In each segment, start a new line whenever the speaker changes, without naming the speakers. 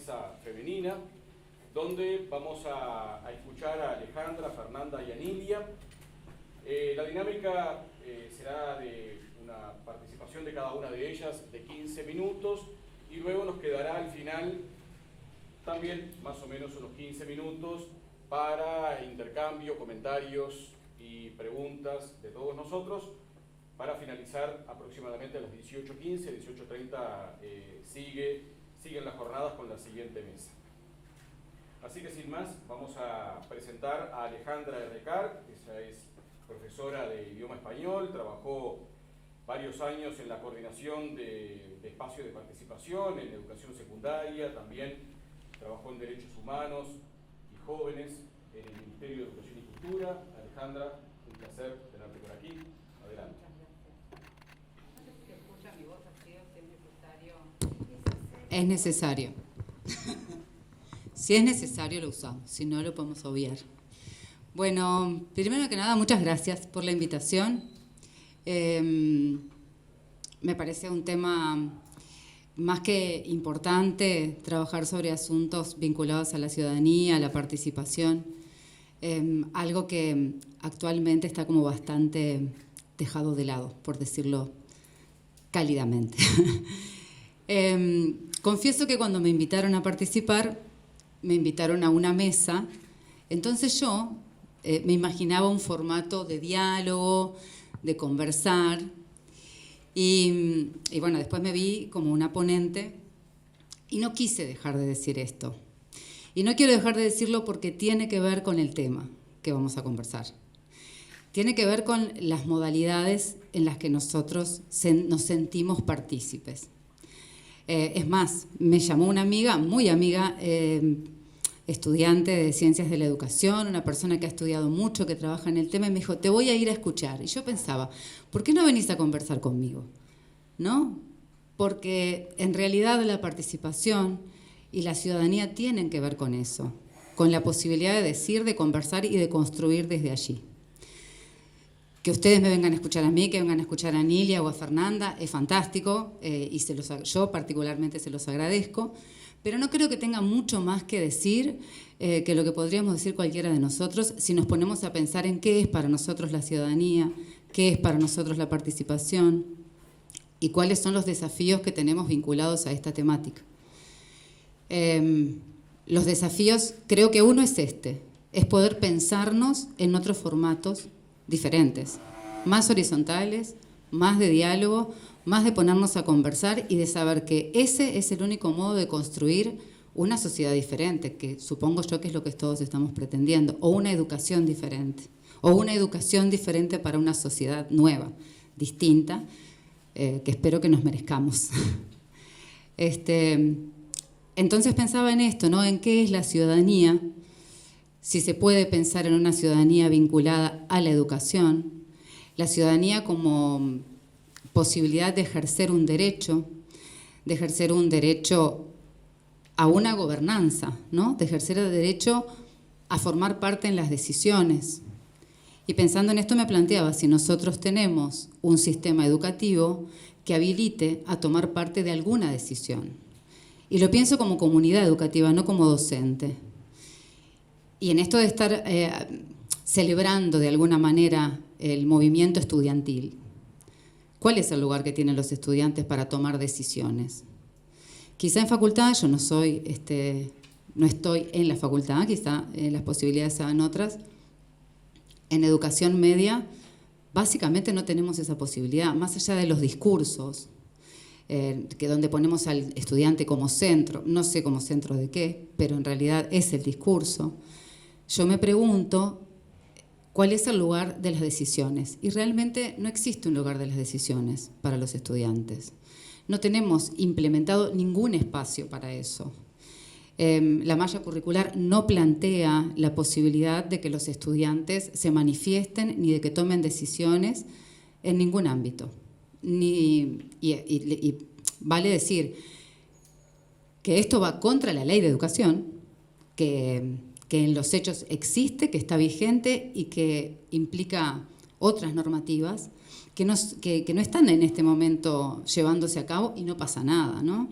mesa femenina, donde vamos a escuchar a Alejandra, Fernanda y Anilia. La dinámica será de una participación de cada una de ellas de 15 minutos y luego nos quedará al final también más o menos unos 15 minutos para intercambio, comentarios y preguntas de todos nosotros. Para finalizar aproximadamente a las 18:15, 18:30 siguen las jornadas con la siguiente mesa. Así que sin más, vamos a presentar a Alejandra Errecar. Ella es profesora de idioma español, trabajó varios años en la coordinación de espacio de participación, en educación secundaria, también trabajó en derechos humanos y jóvenes en el Ministerio de Educación y Cultura. Alejandra, un placer tenerte por aquí. Adelante.
Es necesario. Si es necesario lo usamos, si no lo podemos obviar. Bueno, primero que nada, muchas gracias por la invitación. Me parece un tema más que importante trabajar sobre asuntos vinculados a la ciudadanía, a la participación, algo que actualmente está como bastante dejado de lado, por decirlo cálidamente. Confieso que cuando me invitaron a participar, me invitaron a una mesa, entonces yo me imaginaba un formato de diálogo, de conversar, y bueno, después me vi como una ponente y no quise dejar de decir esto. Y no quiero dejar de decirlo porque tiene que ver con el tema que vamos a conversar. Tiene que ver con las modalidades en las que nosotros nos sentimos partícipes. Es más, me llamó una amiga, muy amiga, estudiante de Ciencias de la Educación, una persona que ha estudiado mucho, que trabaja en el tema, y me dijo, te voy a ir a escuchar. Y yo pensaba, ¿por qué no venís a conversar conmigo? ¿No? Porque en realidad la participación y la ciudadanía tienen que ver con eso, con la posibilidad de decir, de conversar y de construir desde allí. Que ustedes me vengan a escuchar a mí, que vengan a escuchar a Anilia o a Fernanda, es fantástico, y yo particularmente se los agradezco, pero no creo que tenga mucho más que decir que lo que podríamos decir cualquiera de nosotros si nos ponemos a pensar en qué es para nosotros la ciudadanía, qué es para nosotros la participación y cuáles son los desafíos que tenemos vinculados a esta temática. Los desafíos, creo que uno es es poder pensarnos en otros formatos diferentes, más horizontales, más de diálogo, más de ponernos a conversar y de saber que ese es el único modo de construir una sociedad diferente, que supongo yo que es lo que todos estamos pretendiendo, o una educación diferente para una sociedad nueva, distinta, que espero que nos merezcamos. Entonces pensaba en esto, ¿no? En qué es la ciudadanía, si se puede pensar en una ciudadanía vinculada a la educación, la ciudadanía como posibilidad de ejercer un derecho a una gobernanza, ¿no? De ejercer el derecho a formar parte en las decisiones. Y pensando en esto me planteaba si nosotros tenemos un sistema educativo que habilite a tomar parte de alguna decisión. Y lo pienso como comunidad educativa, no como docente. Y en esto de estar celebrando de alguna manera el movimiento estudiantil, ¿cuál es el lugar que tienen los estudiantes para tomar decisiones? Quizá en facultad, yo no estoy en la facultad, quizá las posibilidades sean otras. En educación media, básicamente no tenemos esa posibilidad, más allá de los discursos, que donde ponemos al estudiante como centro, no sé como centro de qué, pero en realidad es el discurso. Yo me pregunto, ¿cuál es el lugar de las decisiones? Y realmente no existe un lugar de las decisiones para los estudiantes. No tenemos implementado ningún espacio para eso. La malla curricular no plantea la posibilidad de que los estudiantes se manifiesten ni de que tomen decisiones en ningún ámbito. Y vale decir que esto va contra la ley de educación, que en los hechos existe, que está vigente y que implica otras normativas que no están en este momento llevándose a cabo y no pasa nada, ¿no?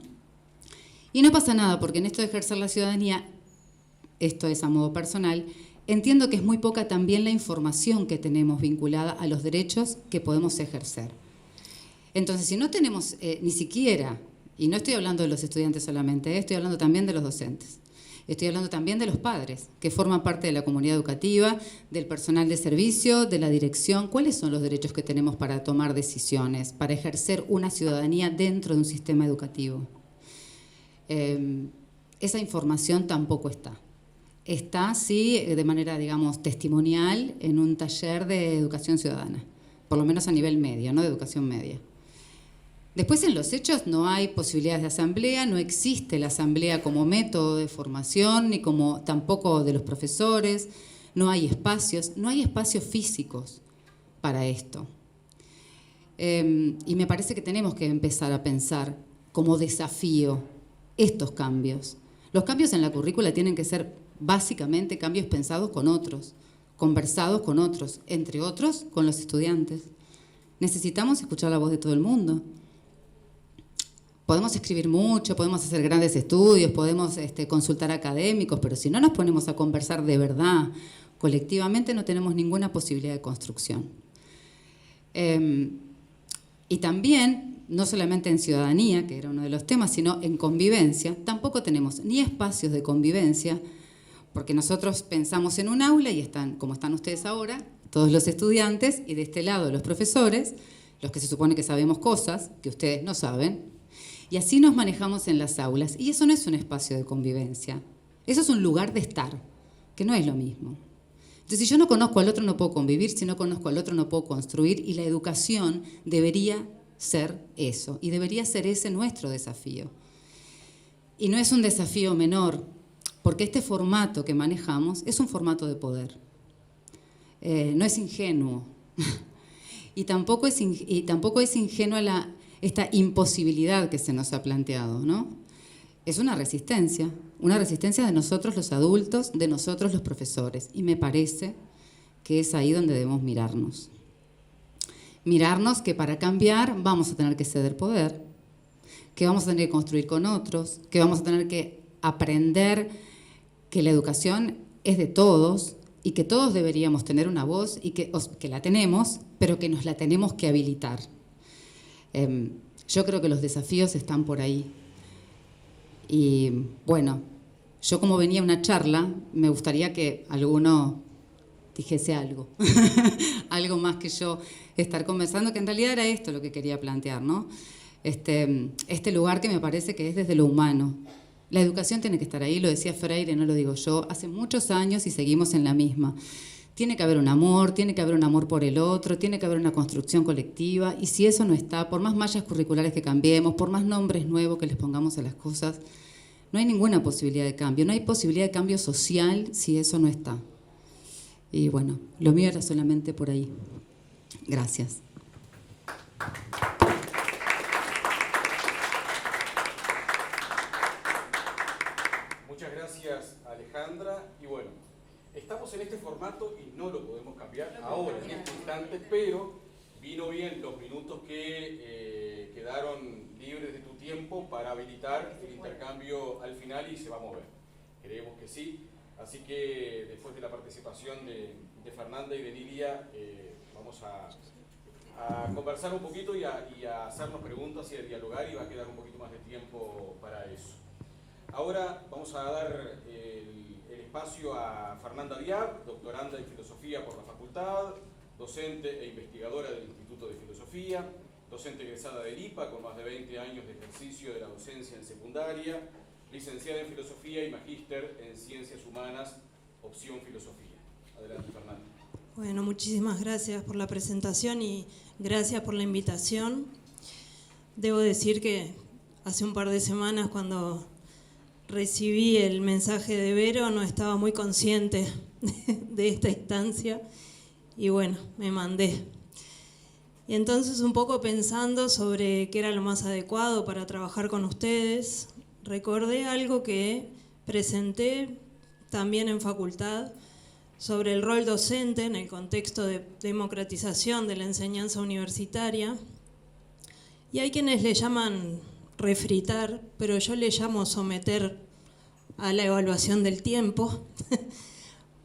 Y no pasa nada, porque en esto de ejercer la ciudadanía, esto es a modo personal, entiendo que es muy poca también la información que tenemos vinculada a los derechos que podemos ejercer. Entonces, si no tenemos ni siquiera, y no estoy hablando de los estudiantes solamente, estoy hablando también de los docentes, estoy hablando también de los padres, que forman parte de la comunidad educativa, del personal de servicio, de la dirección. ¿Cuáles son los derechos que tenemos para tomar decisiones, para ejercer una ciudadanía dentro de un sistema educativo? Esa información tampoco está. Está, sí, de manera, digamos, testimonial en un taller de educación ciudadana, por lo menos a nivel medio, ¿no? De educación media. Después, en los hechos, no hay posibilidades de asamblea, no existe la asamblea como método de formación, ni como tampoco de los profesores, no hay espacios físicos para esto. Y me parece que tenemos que empezar a pensar como desafío estos cambios. Los cambios en la currícula tienen que ser básicamente cambios pensados con otros, conversados con otros, entre otros con los estudiantes. Necesitamos escuchar la voz de todo el mundo. Podemos escribir mucho, podemos hacer grandes estudios, podemos consultar académicos, pero si no nos ponemos a conversar de verdad, colectivamente, no tenemos ninguna posibilidad de construcción. Y también, no solamente en ciudadanía, que era uno de los temas, sino en convivencia, tampoco tenemos ni espacios de convivencia, porque nosotros pensamos en un aula y están, como están ustedes ahora, todos los estudiantes, y de este lado los profesores, los que se supone que sabemos cosas que ustedes no saben, y así nos manejamos en las aulas. Y eso no es un espacio de convivencia, eso es un lugar de estar, que no es lo mismo. Entonces, si yo no conozco al otro, no puedo convivir, si no conozco al otro, no puedo construir, y la educación debería ser eso, y debería ser ese nuestro desafío. Y no es un desafío menor, porque este formato que manejamos es un formato de poder. No es ingenuo. y tampoco es ingenua esta imposibilidad que se nos ha planteado, ¿no? Es una resistencia de nosotros los adultos, de nosotros los profesores, y me parece que es ahí donde debemos mirarnos. Mirarnos que para cambiar vamos a tener que ceder poder, que vamos a tener que construir con otros, que vamos a tener que aprender que la educación es de todos y que todos deberíamos tener una voz y que la tenemos, pero que nos la tenemos que habilitar. Yo creo que los desafíos están por ahí. Y bueno, yo como venía a una charla, me gustaría que alguno dijese algo, algo más que yo estar conversando, que en realidad era esto lo que quería plantear, ¿no? Este lugar que me parece que es desde lo humano. La educación tiene que estar ahí, lo decía Freire, no lo digo yo, hace muchos años y seguimos en la misma. Tiene que haber un amor por el otro, tiene que haber una construcción colectiva, y si eso no está, por más mallas curriculares que cambiemos, por más nombres nuevos que les pongamos a las cosas, no hay ninguna posibilidad de cambio, no hay posibilidad de cambio social si eso no está. Y bueno, lo mío era solamente por ahí. Gracias.
Muchas gracias, Alejandra. Y bueno, estamos en este formato y no lo podemos cambiar ahora, en este instante, pero vino bien los minutos que quedaron libres de tu tiempo para habilitar el intercambio al final y se va a mover. Creemos que sí. Así que después de la participación de Fernanda y de Lilia, vamos a conversar un poquito y a hacernos preguntas y a dialogar, y va a quedar un poquito más de tiempo para eso. Ahora vamos a dar el espacio a Fernanda Diab, doctoranda en Filosofía por la Facultad, docente e investigadora del Instituto de Filosofía, docente egresada del IPA con más de 20 años de ejercicio de la docencia en secundaria, licenciada en Filosofía y magíster en Ciencias Humanas, opción Filosofía. Adelante, Fernanda.
Bueno, muchísimas gracias por la presentación y gracias por la invitación. Debo decir que hace un par de semanas, cuando recibí el mensaje de Vero, no estaba muy consciente de esta instancia y bueno, me mandé. Y entonces, un poco pensando sobre qué era lo más adecuado para trabajar con ustedes, recordé algo que presenté también en facultad sobre el rol docente en el contexto de democratización de la enseñanza universitaria. Y hay quienes le llaman refritar, pero yo le llamo someter a la evaluación del tiempo.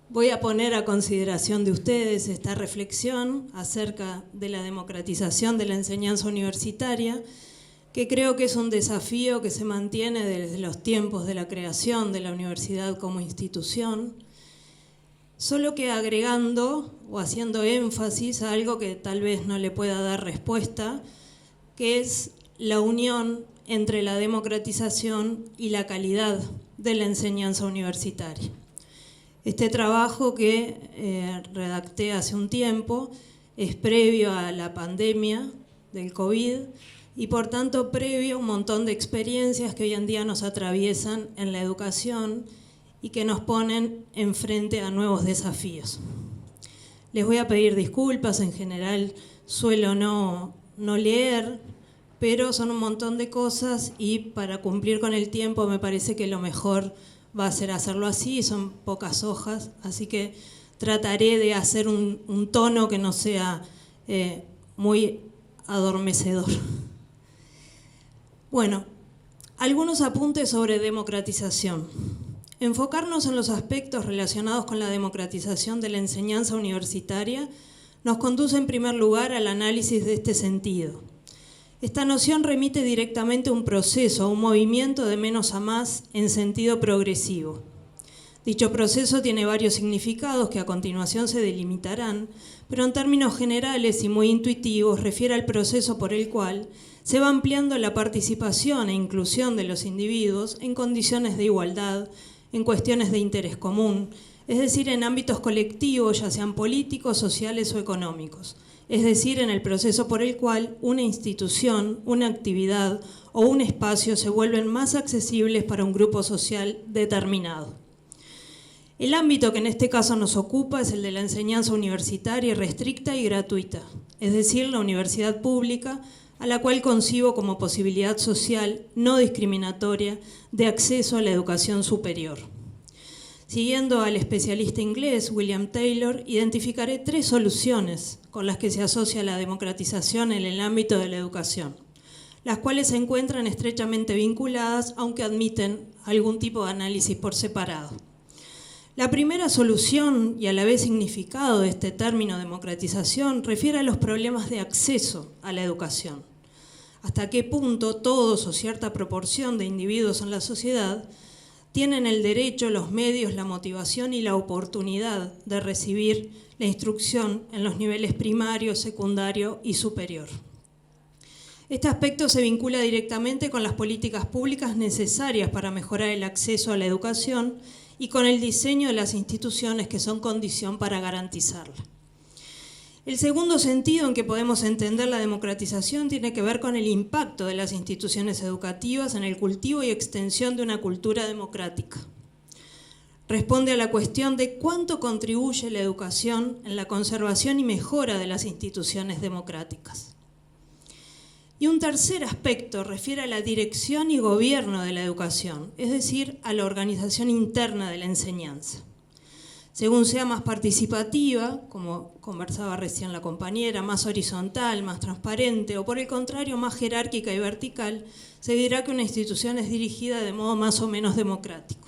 Voy a poner a consideración de ustedes esta reflexión acerca de la democratización de la enseñanza universitaria, que creo que es un desafío que se mantiene desde los tiempos de la creación de la universidad como institución, solo que agregando o haciendo énfasis a algo que tal vez no le pueda dar respuesta, que es la unión entre la democratización y la calidad de la enseñanza universitaria. Este trabajo que redacté hace un tiempo es previo a la pandemia del COVID y por tanto previo a un montón de experiencias que hoy en día nos atraviesan en la educación y que nos ponen enfrente a nuevos desafíos. Les voy a pedir disculpas, en general suelo no leer, pero son un montón de cosas y para cumplir con el tiempo me parece que lo mejor va a ser hacerlo así, son pocas hojas, así que trataré de hacer un tono que no sea muy adormecedor. Bueno, algunos apuntes sobre democratización. Enfocarnos en los aspectos relacionados con la democratización de la enseñanza universitaria nos conduce en primer lugar al análisis de este sentido. Esta noción remite directamente a un proceso, a un movimiento de menos a más en sentido progresivo. Dicho proceso tiene varios significados que a continuación se delimitarán, pero en términos generales y muy intuitivos refiere al proceso por el cual se va ampliando la participación e inclusión de los individuos en condiciones de igualdad, en cuestiones de interés común, es decir, en ámbitos colectivos, ya sean políticos, sociales o económicos, es decir, en el proceso por el cual una institución, una actividad o un espacio se vuelven más accesibles para un grupo social determinado. El ámbito que en este caso nos ocupa es el de la enseñanza universitaria restricta y gratuita, es decir, la universidad pública, a la cual concibo como posibilidad social no discriminatoria de acceso a la educación superior. Siguiendo al especialista inglés William Taylor, identificaré 3 soluciones con las que se asocia la democratización en el ámbito de la educación, las cuales se encuentran estrechamente vinculadas, aunque admiten algún tipo de análisis por separado. La primera solución y a la vez significado de este término democratización refiere a los problemas de acceso a la educación. Hasta qué punto todos o cierta proporción de individuos en la sociedad tienen el derecho, los medios, la motivación y la oportunidad de recibir la instrucción en los niveles primario, secundario y superior. Este aspecto se vincula directamente con las políticas públicas necesarias para mejorar el acceso a la educación y con el diseño de las instituciones que son condición para garantizarla. El segundo sentido en que podemos entender la democratización tiene que ver con el impacto de las instituciones educativas en el cultivo y extensión de una cultura democrática. Responde a la cuestión de cuánto contribuye la educación en la conservación y mejora de las instituciones democráticas. Y un tercer aspecto refiere a la dirección y gobierno de la educación, es decir, a la organización interna de la enseñanza. Según sea más participativa, como conversaba recién la compañera, más horizontal, más transparente, o por el contrario, más jerárquica y vertical, se dirá que una institución es dirigida de modo más o menos democrático.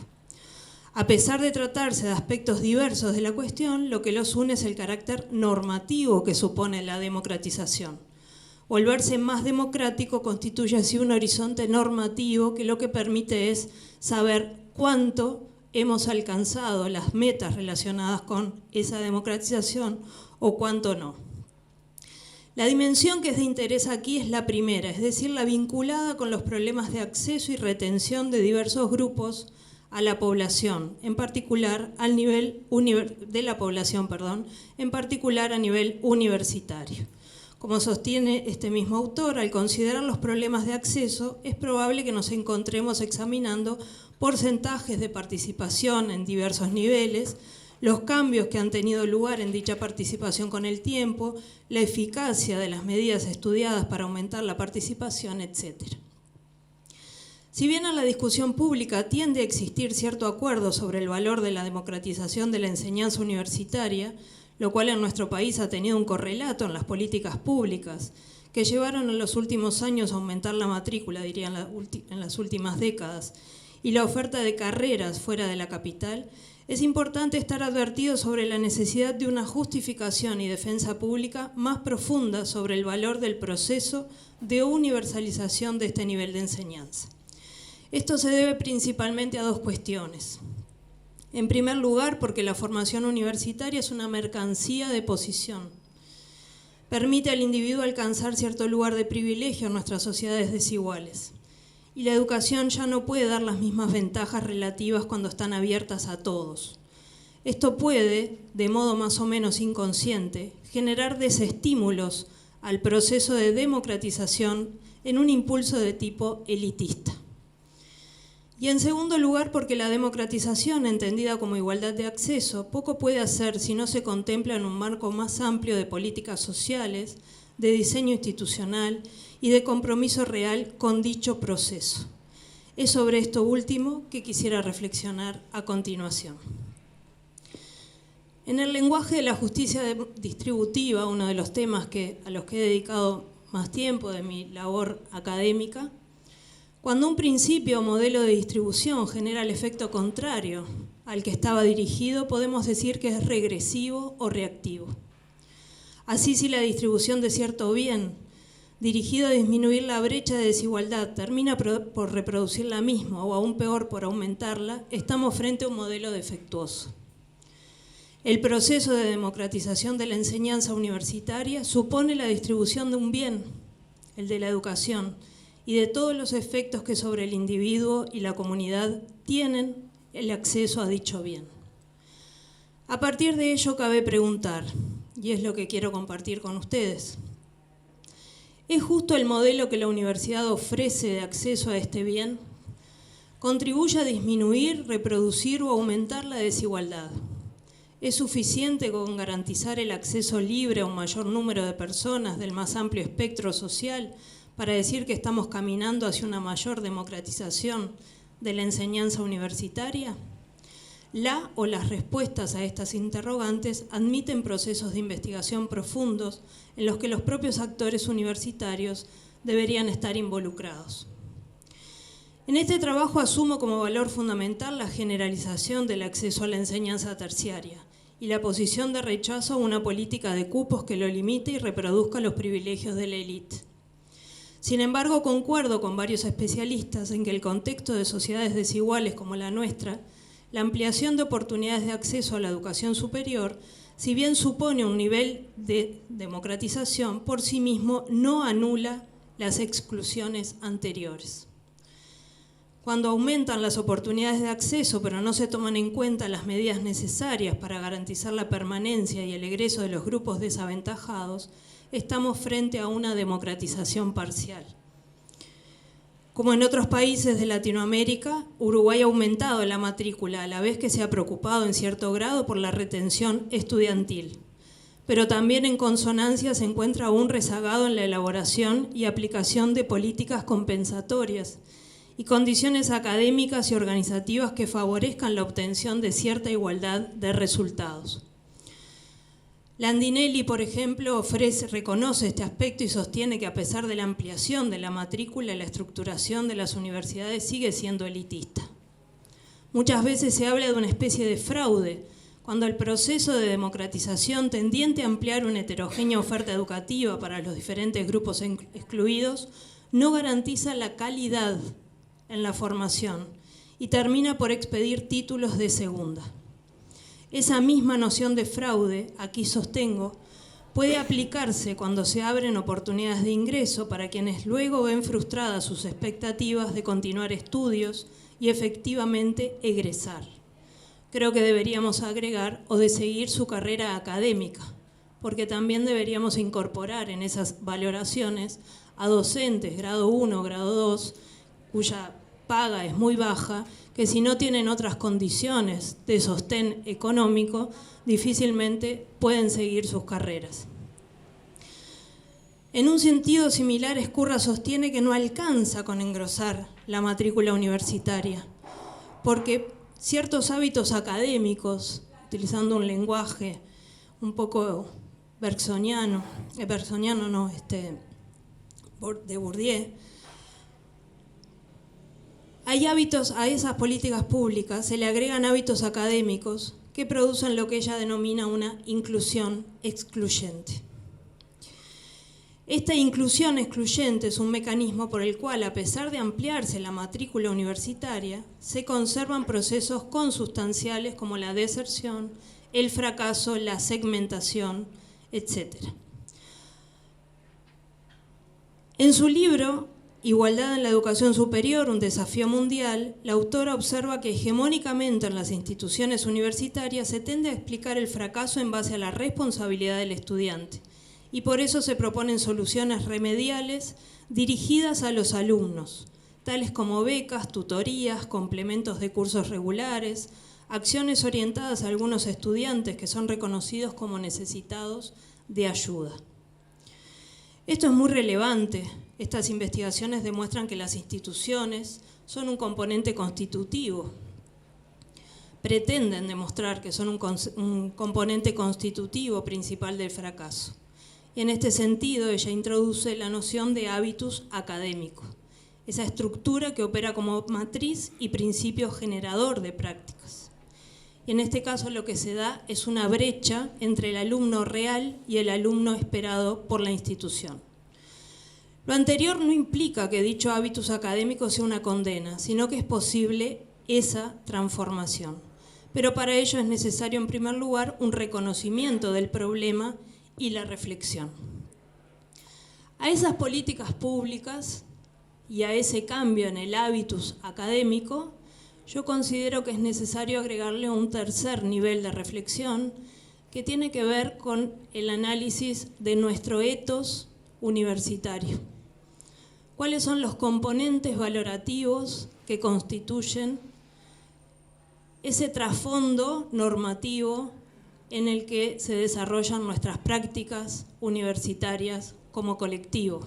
A pesar de tratarse de aspectos diversos de la cuestión, lo que los une es el carácter normativo que supone la democratización. Volverse más democrático constituye así un horizonte normativo que lo que permite es saber cuánto hemos alcanzado las metas relacionadas con esa democratización o cuánto no. La dimensión que es de interés aquí es la primera, es decir, la vinculada con los problemas de acceso y retención de diversos grupos a la población, en particular al nivel en particular a nivel universitario. Como sostiene este mismo autor, al considerar los problemas de acceso, es probable que nos encontremos examinando porcentajes de participación en diversos niveles, los cambios que han tenido lugar en dicha participación con el tiempo, la eficacia de las medidas estudiadas para aumentar la participación, etc. Si bien en la discusión pública tiende a existir cierto acuerdo sobre el valor de la democratización de la enseñanza universitaria, lo cual en nuestro país ha tenido un correlato en las políticas públicas, que llevaron en los últimos años a aumentar la matrícula, diría en las últimas décadas, y la oferta de carreras fuera de la capital, es importante estar advertido sobre la necesidad de una justificación y defensa pública más profunda sobre el valor del proceso de universalización de este nivel de enseñanza. Esto se debe principalmente a dos cuestiones. En primer lugar, porque la formación universitaria es una mercancía de posición. Permite al individuo alcanzar cierto lugar de privilegio en nuestras sociedades desiguales. Y la educación ya no puede dar las mismas ventajas relativas cuando están abiertas a todos. Esto puede, de modo más o menos inconsciente, generar desestímulos al proceso de democratización en un impulso de tipo elitista. Y en segundo lugar, porque la democratización, entendida como igualdad de acceso, poco puede hacer si no se contempla en un marco más amplio de políticas sociales, de diseño institucional y de compromiso real con dicho proceso. Es sobre esto último que quisiera reflexionar a continuación. En el lenguaje de la justicia distributiva, uno de los temas a los que he dedicado más tiempo de mi labor académica, cuando un principio o modelo de distribución genera el efecto contrario al que estaba dirigido, podemos decir que es regresivo o reactivo. Así, si la distribución de cierto bien, dirigido a disminuir la brecha de desigualdad, termina por reproducir la misma o aún peor por aumentarla, estamos frente a un modelo defectuoso. El proceso de democratización de la enseñanza universitaria supone la distribución de un bien, el de la educación, y de todos los efectos que sobre el individuo y la comunidad tienen el acceso a dicho bien. A partir de ello cabe preguntar, y es lo que quiero compartir con ustedes, ¿es justo el modelo que la universidad ofrece de acceso a este bien? ¿Contribuye a disminuir, reproducir o aumentar la desigualdad? ¿Es suficiente con garantizar el acceso libre a un mayor número de personas del más amplio espectro social para decir que estamos caminando hacia una mayor democratización de la enseñanza universitaria? La o las respuestas a estas interrogantes admiten procesos de investigación profundos en los que los propios actores universitarios deberían estar involucrados. En este trabajo asumo como valor fundamental la generalización del acceso a la enseñanza terciaria y la posición de rechazo a una política de cupos que lo limite y reproduzca los privilegios de la élite. Sin embargo, concuerdo con varios especialistas en que el contexto de sociedades desiguales como la nuestra, la ampliación de oportunidades de acceso a la educación superior, si bien supone un nivel de democratización, por sí mismo no anula las exclusiones anteriores. Cuando aumentan las oportunidades de acceso, pero no se toman en cuenta las medidas necesarias para garantizar la permanencia y el egreso de los grupos desaventajados, estamos frente a una democratización parcial. Como en otros países de Latinoamérica, Uruguay ha aumentado la matrícula a la vez que se ha preocupado en cierto grado por la retención estudiantil. Pero también en consonancia se encuentra aún rezagado en la elaboración y aplicación de políticas compensatorias y condiciones académicas y organizativas que favorezcan la obtención de cierta igualdad de resultados. Landinelli, por ejemplo, reconoce este aspecto y sostiene que a pesar de la ampliación de la matrícula, la estructuración de las universidades sigue siendo elitista. Muchas veces se habla de una especie de fraude, cuando el proceso de democratización tendiente a ampliar una heterogénea oferta educativa para los diferentes grupos excluidos no garantiza la calidad en la formación y termina por expedir títulos de segunda. Esa misma noción de fraude, aquí sostengo, puede aplicarse cuando se abren oportunidades de ingreso para quienes luego ven frustradas sus expectativas de continuar estudios y efectivamente egresar. Creo que deberíamos agregar o de seguir su carrera académica, porque también deberíamos incorporar en esas valoraciones a docentes grado 1, grado 2, cuya paga es muy baja, que si no tienen otras condiciones de sostén económico, difícilmente pueden seguir sus carreras. En un sentido similar, Ezcurra sostiene que no alcanza con engrosar la matrícula universitaria, porque ciertos hábitos académicos, utilizando un lenguaje un poco de Bourdieu, hay hábitos, a esas políticas públicas se le agregan hábitos académicos que producen lo que ella denomina una inclusión excluyente. Esta inclusión excluyente es un mecanismo por el cual, a pesar de ampliarse la matrícula universitaria, se conservan procesos consustanciales como la deserción, el fracaso, la segmentación, etc. En su libro Igualdad en la educación superior, un desafío mundial, la autora observa que hegemónicamente en las instituciones universitarias se tiende a explicar el fracaso en base a la responsabilidad del estudiante, y por eso se proponen soluciones remediales dirigidas a los alumnos, tales como becas, tutorías, complementos de cursos regulares, acciones orientadas a algunos estudiantes que son reconocidos como necesitados de ayuda. Esto es muy relevante. Estas investigaciones demuestran que las instituciones son un componente constitutivo. Pretenden demostrar que son un componente constitutivo principal del fracaso. Y en este sentido, ella introduce la noción de hábitus académico, esa estructura que opera como matriz y principio generador de prácticas. Y en este caso lo que se da es una brecha entre el alumno real y el alumno esperado por la institución. Lo anterior no implica que dicho hábitus académico sea una condena, sino que es posible esa transformación. Pero para ello es necesario, en primer lugar, un reconocimiento del problema y la reflexión. A esas políticas públicas y a ese cambio en el hábitus académico, yo considero que es necesario agregarle un tercer nivel de reflexión que tiene que ver con el análisis de nuestro ethos universitario. ¿Cuáles son los componentes valorativos que constituyen ese trasfondo normativo en el que se desarrollan nuestras prácticas universitarias como colectivo?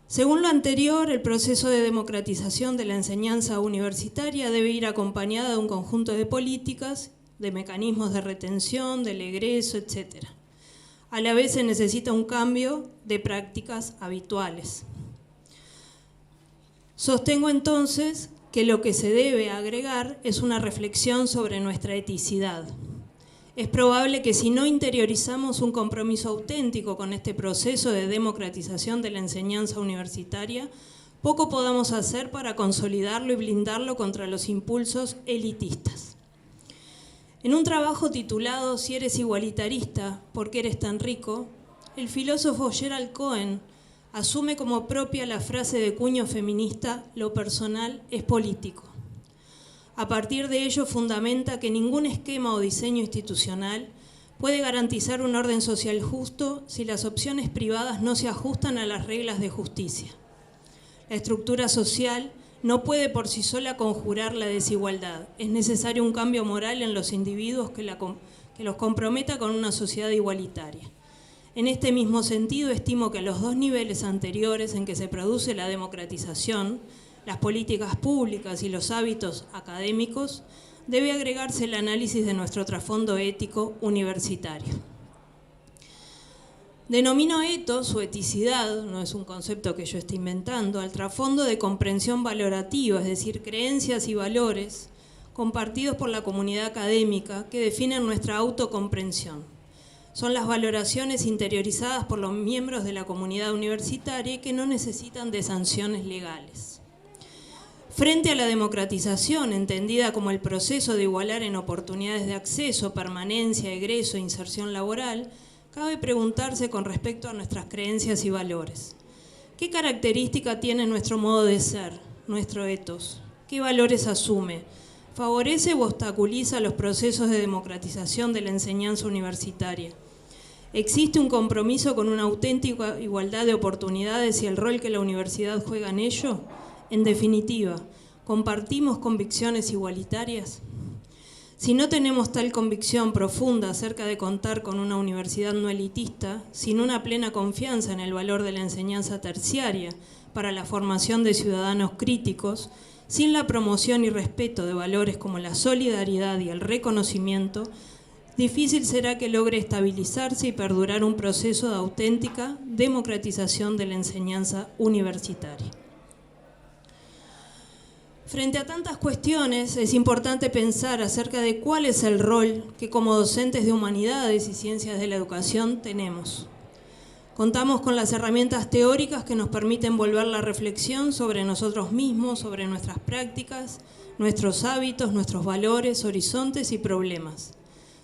Según lo anterior, el proceso de democratización de la enseñanza universitaria debe ir acompañada de un conjunto de políticas, de mecanismos de retención, del egreso, etc. A la vez se necesita un cambio de prácticas habituales. Sostengo entonces que lo que se debe agregar es una reflexión sobre nuestra eticidad. Es probable que si no interiorizamos un compromiso auténtico con este proceso de democratización de la enseñanza universitaria, poco podamos hacer para consolidarlo y blindarlo contra los impulsos elitistas. En un trabajo titulado Si eres igualitarista, ¿por qué eres tan rico?, el filósofo Gerald Cohen asume como propia la frase de cuño feminista «lo personal es político». A partir de ello fundamenta que ningún esquema o diseño institucional puede garantizar un orden social justo si las opciones privadas no se ajustan a las reglas de justicia. La estructura social no puede por sí sola conjurar la desigualdad. Es necesario un cambio moral en los individuos que los comprometa con una sociedad igualitaria. En este mismo sentido, estimo que a los dos niveles anteriores en que se produce la democratización, las políticas públicas y los hábitos académicos, debe agregarse el análisis de nuestro trasfondo ético universitario. Denomino ethos o eticidad, no es un concepto que yo esté inventando, al trasfondo de comprensión valorativa, es decir, creencias y valores compartidos por la comunidad académica que definen nuestra autocomprensión. Son las valoraciones interiorizadas por los miembros de la comunidad universitaria y que no necesitan de sanciones legales. Frente a la democratización, entendida como el proceso de igualar en oportunidades de acceso, permanencia, egreso e inserción laboral, cabe preguntarse con respecto a nuestras creencias y valores. ¿Qué característica tiene nuestro modo de ser, nuestro ethos? ¿Qué valores asume? ¿Favorece o obstaculiza los procesos de democratización de la enseñanza universitaria? ¿Existe un compromiso con una auténtica igualdad de oportunidades y el rol que la universidad juega en ello? En definitiva, ¿compartimos convicciones igualitarias? Si no tenemos tal convicción profunda acerca de contar con una universidad no elitista, sin una plena confianza en el valor de la enseñanza terciaria para la formación de ciudadanos críticos, sin la promoción y respeto de valores como la solidaridad y el reconocimiento, difícil será que logre estabilizarse y perdurar un proceso de auténtica democratización de la enseñanza universitaria. Frente a tantas cuestiones, es importante pensar acerca de cuál es el rol que como docentes de humanidades y ciencias de la educación tenemos. Contamos con las herramientas teóricas que nos permiten volver la reflexión sobre nosotros mismos, sobre nuestras prácticas, nuestros hábitos, nuestros valores, horizontes y problemas.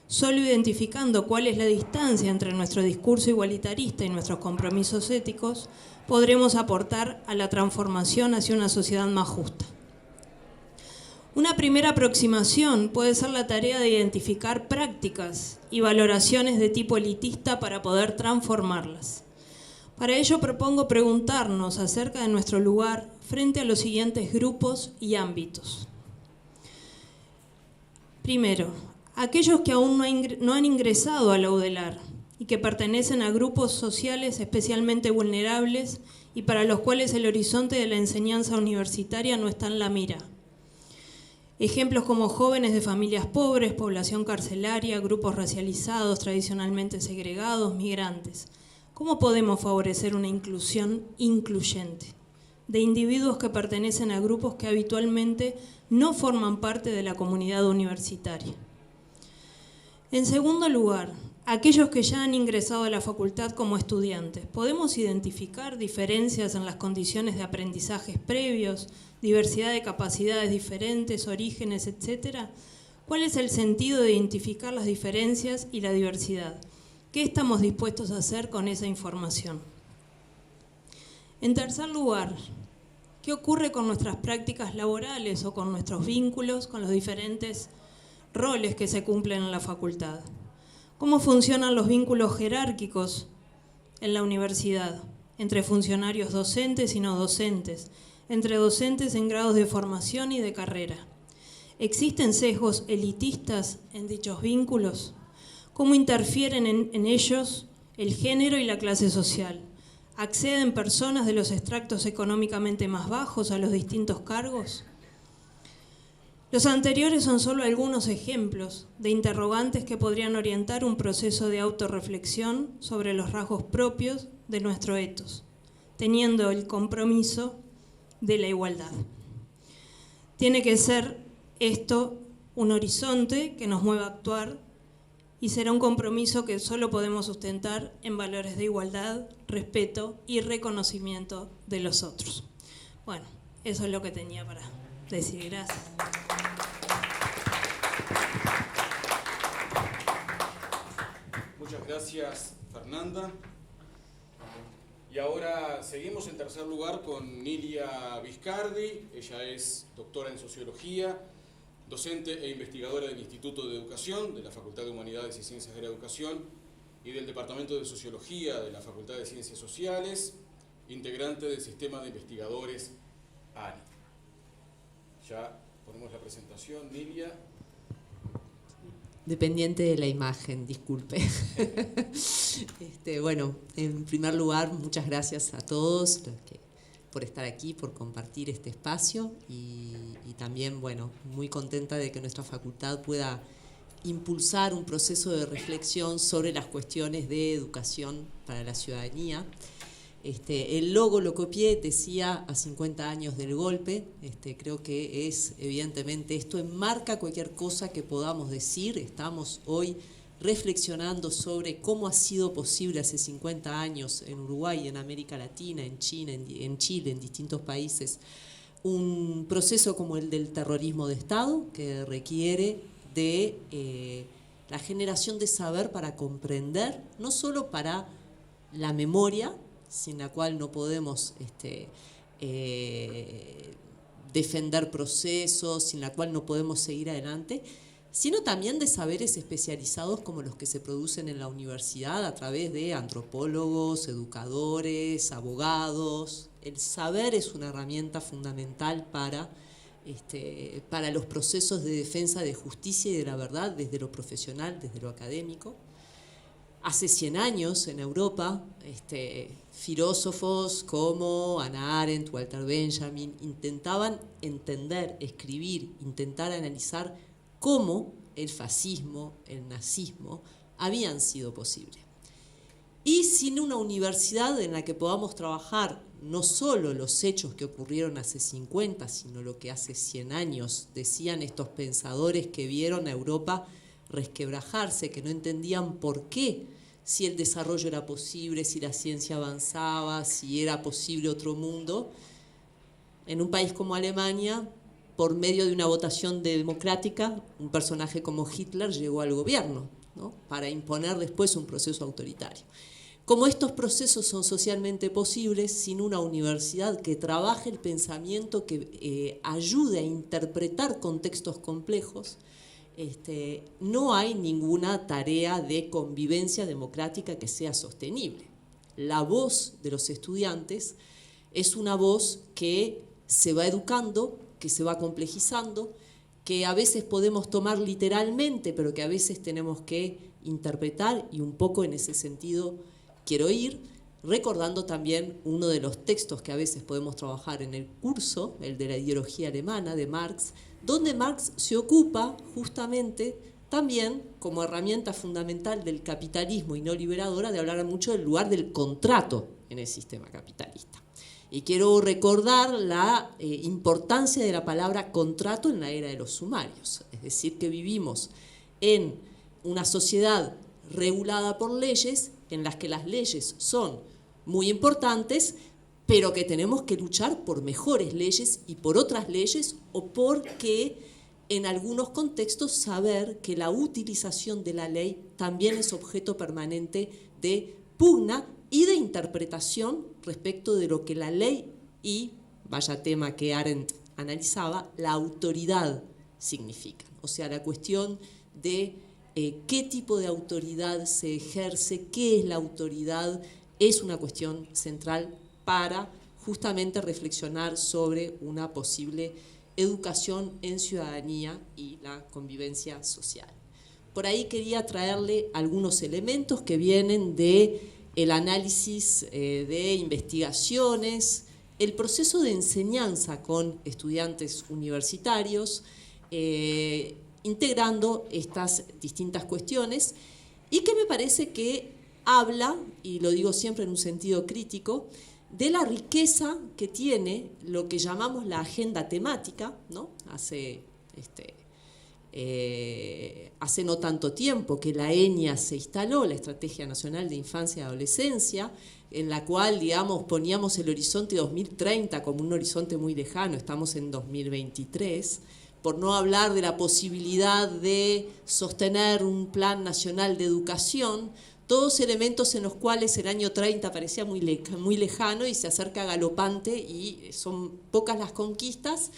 Solo identificando cuál es la distancia entre nuestro discurso igualitarista y nuestros compromisos éticos, podremos aportar a la transformación hacia una sociedad más justa. Una primera aproximación puede ser la tarea de identificar prácticas y valoraciones de tipo elitista para poder transformarlas. Para ello propongo preguntarnos acerca de nuestro lugar frente a los siguientes grupos y ámbitos. Primero, aquellos que aún no han ingresado a la UDELAR y que pertenecen a grupos sociales especialmente vulnerables y para los cuales el horizonte de la enseñanza universitaria no está en la mira. Ejemplos como jóvenes de familias pobres, población carcelaria, grupos racializados, tradicionalmente segregados, migrantes. ¿Cómo podemos favorecer una inclusión incluyente de individuos que pertenecen a grupos que habitualmente no forman parte de la comunidad universitaria? En segundo lugar, aquellos que ya han ingresado a la facultad como estudiantes, ¿podemos identificar diferencias en las condiciones de aprendizajes previos, diversidad de capacidades diferentes, orígenes, etcétera? ¿Cuál es el sentido de identificar las diferencias y la diversidad? ¿Qué estamos dispuestos a hacer con esa información? En tercer lugar, ¿qué ocurre con nuestras prácticas laborales o con nuestros vínculos, con los diferentes roles que se cumplen en la facultad? ¿Cómo funcionan los vínculos jerárquicos en la universidad, entre funcionarios docentes y no docentes, entre docentes en grados de formación y de carrera? ¿Existen sesgos elitistas en dichos vínculos? ¿Cómo interfieren en ellos el género y la clase social? ¿Acceden personas de los estratos económicamente más bajos a los distintos cargos? Los anteriores son solo algunos ejemplos de interrogantes que podrían orientar un proceso de autorreflexión sobre los rasgos propios de nuestro ethos, teniendo el compromiso de la igualdad. Tiene que ser esto un horizonte que nos mueva a actuar y será un compromiso que solo podemos sustentar en valores de igualdad, respeto y reconocimiento de los otros. Bueno, eso es lo que tenía para decir. Gracias.
Muchas gracias, Fernanda. Y ahora seguimos en tercer lugar con Nilia Viscardi. Ella es doctora en Sociología, docente e investigadora del Instituto de Educación de la Facultad de Humanidades y Ciencias de la Educación y del Departamento de Sociología de la Facultad de Ciencias Sociales, integrante del Sistema de Investigadores ANI. Ya ponemos la presentación, Nilia.
Dependiente de la imagen, disculpe. Bueno, en primer lugar, muchas gracias a todos por estar aquí, por compartir este espacio y también, bueno, muy contenta de que nuestra facultad pueda impulsar un proceso de reflexión sobre las cuestiones de educación para la ciudadanía. El logo lo copié, decía a 50 años del golpe. Creo que es, evidentemente, esto enmarca cualquier cosa que podamos decir. Estamos hoy reflexionando sobre cómo ha sido posible hace 50 años en Uruguay, en América Latina, en China, en Chile, en distintos países, un proceso como el del terrorismo de Estado, que requiere de la generación de saber para comprender, no solo para la memoria, sin la cual no podemos defender procesos, sin la cual no podemos seguir adelante, sino también de saberes especializados como los que se producen en la universidad a través de antropólogos, educadores, abogados. El saber es una herramienta fundamental para los procesos de defensa de justicia y de la verdad desde lo profesional, desde lo académico. Hace 100 años en Europa, filósofos como Hannah Arendt, Walter Benjamin, intentaban entender, escribir, intentar analizar cómo el fascismo, el nazismo, habían sido posibles. Y sin una universidad en la que podamos trabajar no solo los hechos que ocurrieron hace 50, sino lo que hace 100 años decían estos pensadores que vieron a Europa resquebrajarse, que no entendían por qué, si el desarrollo era posible, si la ciencia avanzaba, si era posible otro mundo. En un país como Alemania, por medio de una votación democrática, un personaje como Hitler llegó al gobierno, ¿no?, para imponer después un proceso autoritario. Como estos procesos son socialmente posibles, sin una universidad que trabaje el pensamiento, que ayude a interpretar contextos complejos, no hay ninguna tarea de convivencia democrática que sea sostenible. La voz de los estudiantes es una voz que se va educando, que se va complejizando, que a veces podemos tomar literalmente, pero que a veces tenemos que interpretar, y un poco en ese sentido quiero ir recordando también uno de los textos que a veces podemos trabajar en el curso, el de la ideología alemana de Marx, donde Marx se ocupa justamente también como herramienta fundamental del capitalismo y no liberadora de hablar mucho del lugar del contrato en el sistema capitalista. Y quiero recordar la importancia de la palabra contrato en la era de los sumarios, es decir, que vivimos en una sociedad regulada por leyes, en las que las leyes son muy importantes, pero que tenemos que luchar por mejores leyes y por otras leyes, o porque en algunos contextos saber que la utilización de la ley también es objeto permanente de pugna y de interpretación respecto de lo que la ley y, vaya tema que Arendt analizaba, la autoridad significan. O sea, la cuestión de qué tipo de autoridad se ejerce, qué es la autoridad, es una cuestión central para justamente reflexionar sobre una posible educación en ciudadanía y la convivencia social. Por ahí quería traerle algunos elementos que vienen del análisis de investigaciones, el proceso de enseñanza con estudiantes universitarios, integrando estas distintas cuestiones, y que me parece que habla, y lo digo siempre en un sentido crítico, de la riqueza que tiene lo que llamamos la agenda temática, ¿no? Hace no tanto tiempo que la ENIA se instaló, la Estrategia Nacional de Infancia y Adolescencia, en la cual, digamos, poníamos el horizonte 2030 como un horizonte muy lejano, estamos en 2023, por no hablar de la posibilidad de sostener un plan nacional de educación, todos elementos en los cuales el año 30 parecía muy lejano y se acerca galopante, y son pocas las conquistas,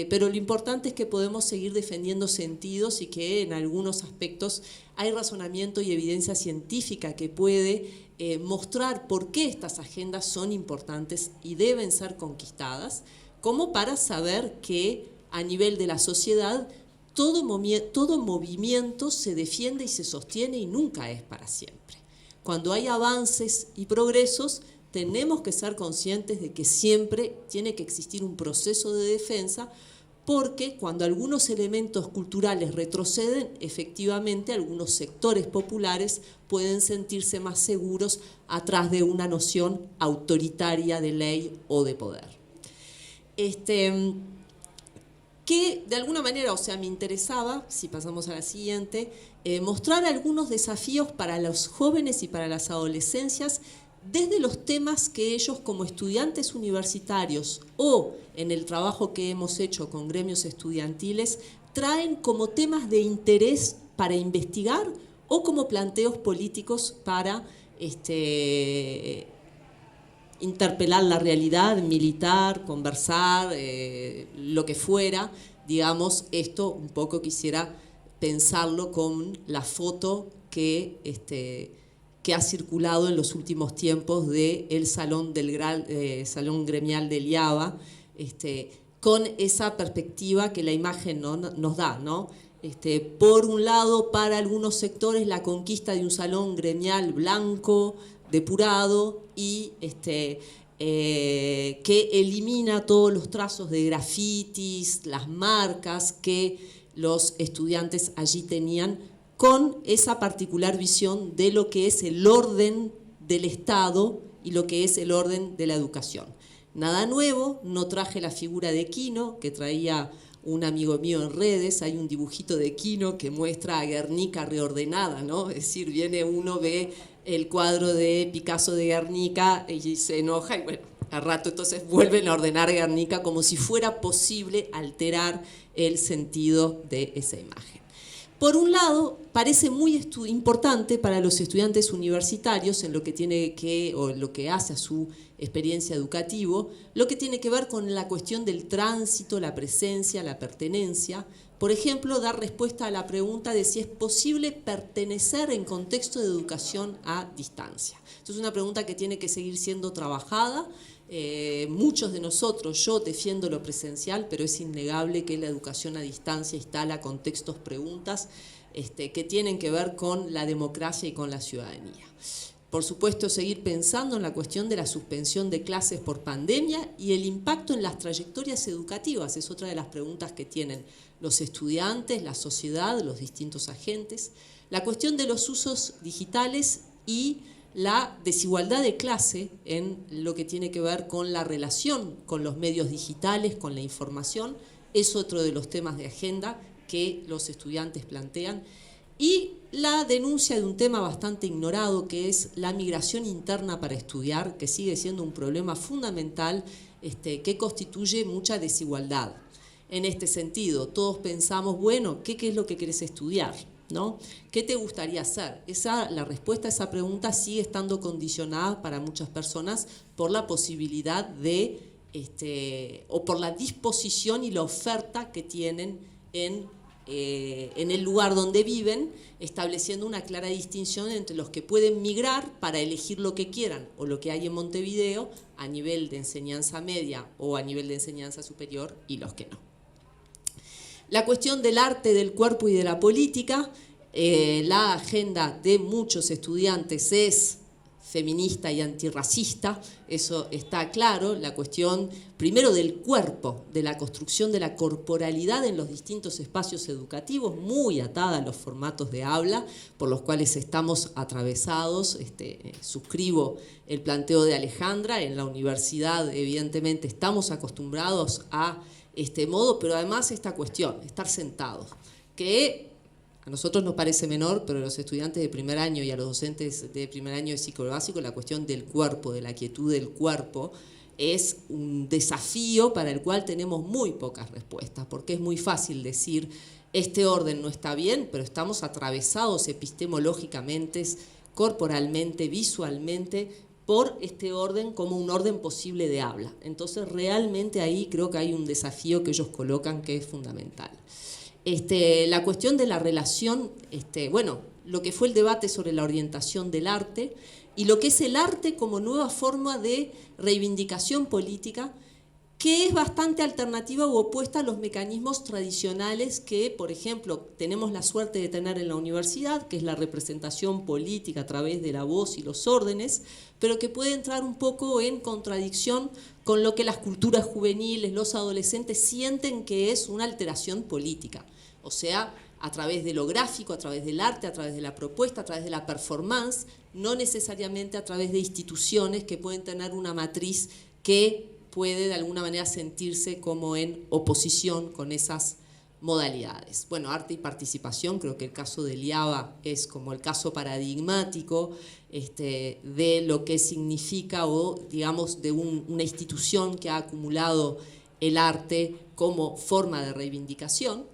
pero lo importante es que podemos seguir defendiendo sentidos y que en algunos aspectos hay razonamiento y evidencia científica que puede mostrar por qué estas agendas son importantes y deben ser conquistadas, como para saber que a nivel de la sociedad todo movimiento se defiende y se sostiene y nunca es para siempre. Cuando hay avances y progresos, tenemos que ser conscientes de que siempre tiene que existir un proceso de defensa, porque cuando algunos elementos culturales retroceden, efectivamente algunos sectores populares pueden sentirse más seguros atrás de una noción autoritaria de ley o de poder. Que de alguna manera, o sea, me interesaba, si pasamos a la siguiente, mostrar algunos desafíos para los jóvenes y para las adolescencias desde los temas que ellos como estudiantes universitarios o en el trabajo que hemos hecho con gremios estudiantiles traen como temas de interés para investigar o como planteos políticos para interpelar la realidad, militar, conversar, lo que fuera. Digamos, esto un poco quisiera pensarlo con la foto que ha circulado en los últimos tiempos del Salón Gremial del IABA, con esa perspectiva que la imagen nos da, ¿no? Por un lado, para algunos sectores, la conquista de un salón gremial blanco, depurado y que elimina todos los trazos de grafitis, las marcas que los estudiantes allí tenían con esa particular visión de lo que es el orden del Estado y lo que es el orden de la educación. Nada nuevo, no traje la figura de Quino, que traía un amigo mío en redes. Hay un dibujito de Quino que muestra a Guernica reordenada, ¿no? Es decir, viene uno, ve el cuadro de Picasso de Guernica y se enoja y bueno, al rato entonces vuelven a ordenar Guernica como si fuera posible alterar el sentido de esa imagen. Por un lado, parece muy importante para los estudiantes universitarios en lo que tiene que, o lo que hace a su experiencia educativa, lo que tiene que ver con la cuestión del tránsito, la presencia, la pertenencia. Por ejemplo, dar respuesta a la pregunta de si es posible pertenecer en contexto de educación a distancia. Esto es una pregunta que tiene que seguir siendo trabajada. Muchos de nosotros, yo defiendo lo presencial, pero es innegable que la educación a distancia instala contextos, preguntas que tienen que ver con la democracia y con la ciudadanía. Por supuesto, seguir pensando en la cuestión de la suspensión de clases por pandemia y el impacto en las trayectorias educativas. Es otra de las preguntas que tienen los estudiantes, la sociedad, los distintos agentes. La cuestión de los usos digitales y la desigualdad de clase en lo que tiene que ver con la relación con los medios digitales, con la información, es otro de los temas de agenda que los estudiantes plantean. Y la denuncia de un tema bastante ignorado, que es la migración interna para estudiar, que sigue siendo un problema fundamental que constituye mucha desigualdad. En este sentido, todos pensamos, bueno, ¿qué es lo que querés estudiar? ¿No? ¿Qué te gustaría hacer? La respuesta a esa pregunta sigue estando condicionada para muchas personas por la posibilidad de, o por la disposición y la oferta que tienen en el lugar donde viven, estableciendo una clara distinción entre los que pueden migrar para elegir lo que quieran o lo que hay en Montevideo a nivel de enseñanza media o a nivel de enseñanza superior y los que no. La cuestión del arte, del cuerpo y de la política, la agenda de muchos estudiantes es feminista y antirracista, eso está claro. La cuestión primero del cuerpo, de la construcción de la corporalidad en los distintos espacios educativos, muy atada a los formatos de habla por los cuales estamos atravesados. Suscribo el planteo de Alejandra. En la universidad evidentemente estamos acostumbrados a este modo, pero además esta cuestión, estar sentados, que a nosotros nos parece menor, pero a los estudiantes de primer año y a los docentes de primer año de ciclo básico, la cuestión del cuerpo, de la quietud del cuerpo, es un desafío para el cual tenemos muy pocas respuestas, porque es muy fácil decir, este orden no está bien, pero estamos atravesados epistemológicamente, corporalmente, visualmente, por este orden como un orden posible de habla. Entonces, realmente ahí creo que hay un desafío que ellos colocan que es fundamental. La cuestión de la relación, bueno, lo que fue el debate sobre la orientación del arte y lo que es el arte como nueva forma de reivindicación política, que es bastante alternativa u opuesta a los mecanismos tradicionales que, por ejemplo, tenemos la suerte de tener en la universidad, que es la representación política a través de la voz y los órdenes, pero que puede entrar un poco en contradicción con lo que las culturas juveniles, los adolescentes sienten que es una alteración política. O sea, a través de lo gráfico, a través del arte, a través de la propuesta, a través de la performance, no necesariamente a través de instituciones que pueden tener una matriz que puede de alguna manera sentirse como en oposición con esas modalidades. Bueno, arte y participación, creo que el caso de Liaba es como el caso paradigmático de lo que significa o digamos de una institución que ha acumulado el arte como forma de reivindicación.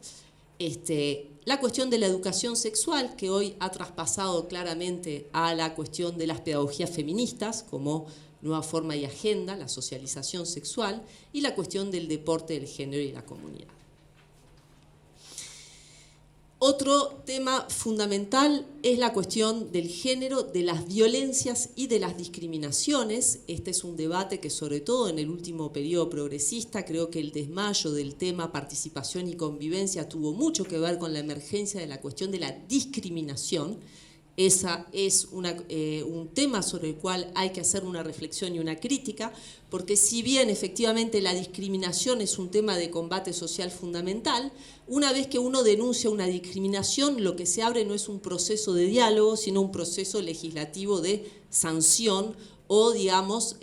La cuestión de la educación sexual, que hoy ha traspasado claramente a la cuestión de las pedagogías feministas como nueva forma y agenda, la socialización sexual, y la cuestión del deporte, del género y la comunidad. Otro tema fundamental es la cuestión del género, de las violencias y de las discriminaciones. Este es un debate que sobre todo en el último periodo progresista, creo que el desmayo del tema participación y convivencia tuvo mucho que ver con la emergencia de la cuestión de la discriminación, Esa es un tema sobre el cual hay que hacer una reflexión y una crítica, porque si bien efectivamente la discriminación es un tema de combate social fundamental, una vez que uno denuncia una discriminación, lo que se abre no es un proceso de diálogo, sino un proceso legislativo de sanción o, digamos,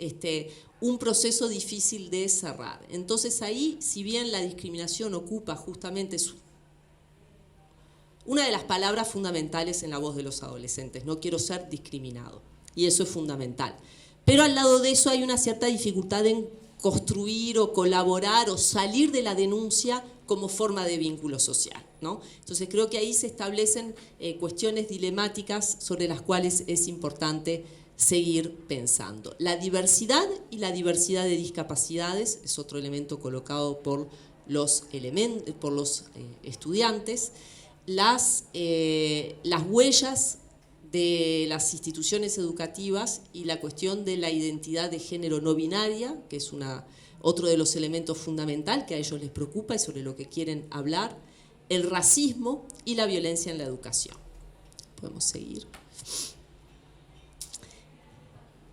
un proceso difícil de cerrar. Entonces ahí, si bien la discriminación ocupa justamente una de las palabras fundamentales en la voz de los adolescentes: no quiero ser discriminado, y eso es fundamental. Pero al lado de eso hay una cierta dificultad en construir o colaborar o salir de la denuncia como forma de vínculo social, ¿no? Entonces creo que ahí se establecen cuestiones dilemáticas sobre las cuales es importante seguir pensando. La diversidad y la diversidad de discapacidades es otro elemento colocado por los estudiantes. Las huellas de las instituciones educativas y la cuestión de la identidad de género no binaria, que es otro de los elementos fundamentales que a ellos les preocupa y sobre lo que quieren hablar, el racismo y la violencia en la educación. Podemos seguir.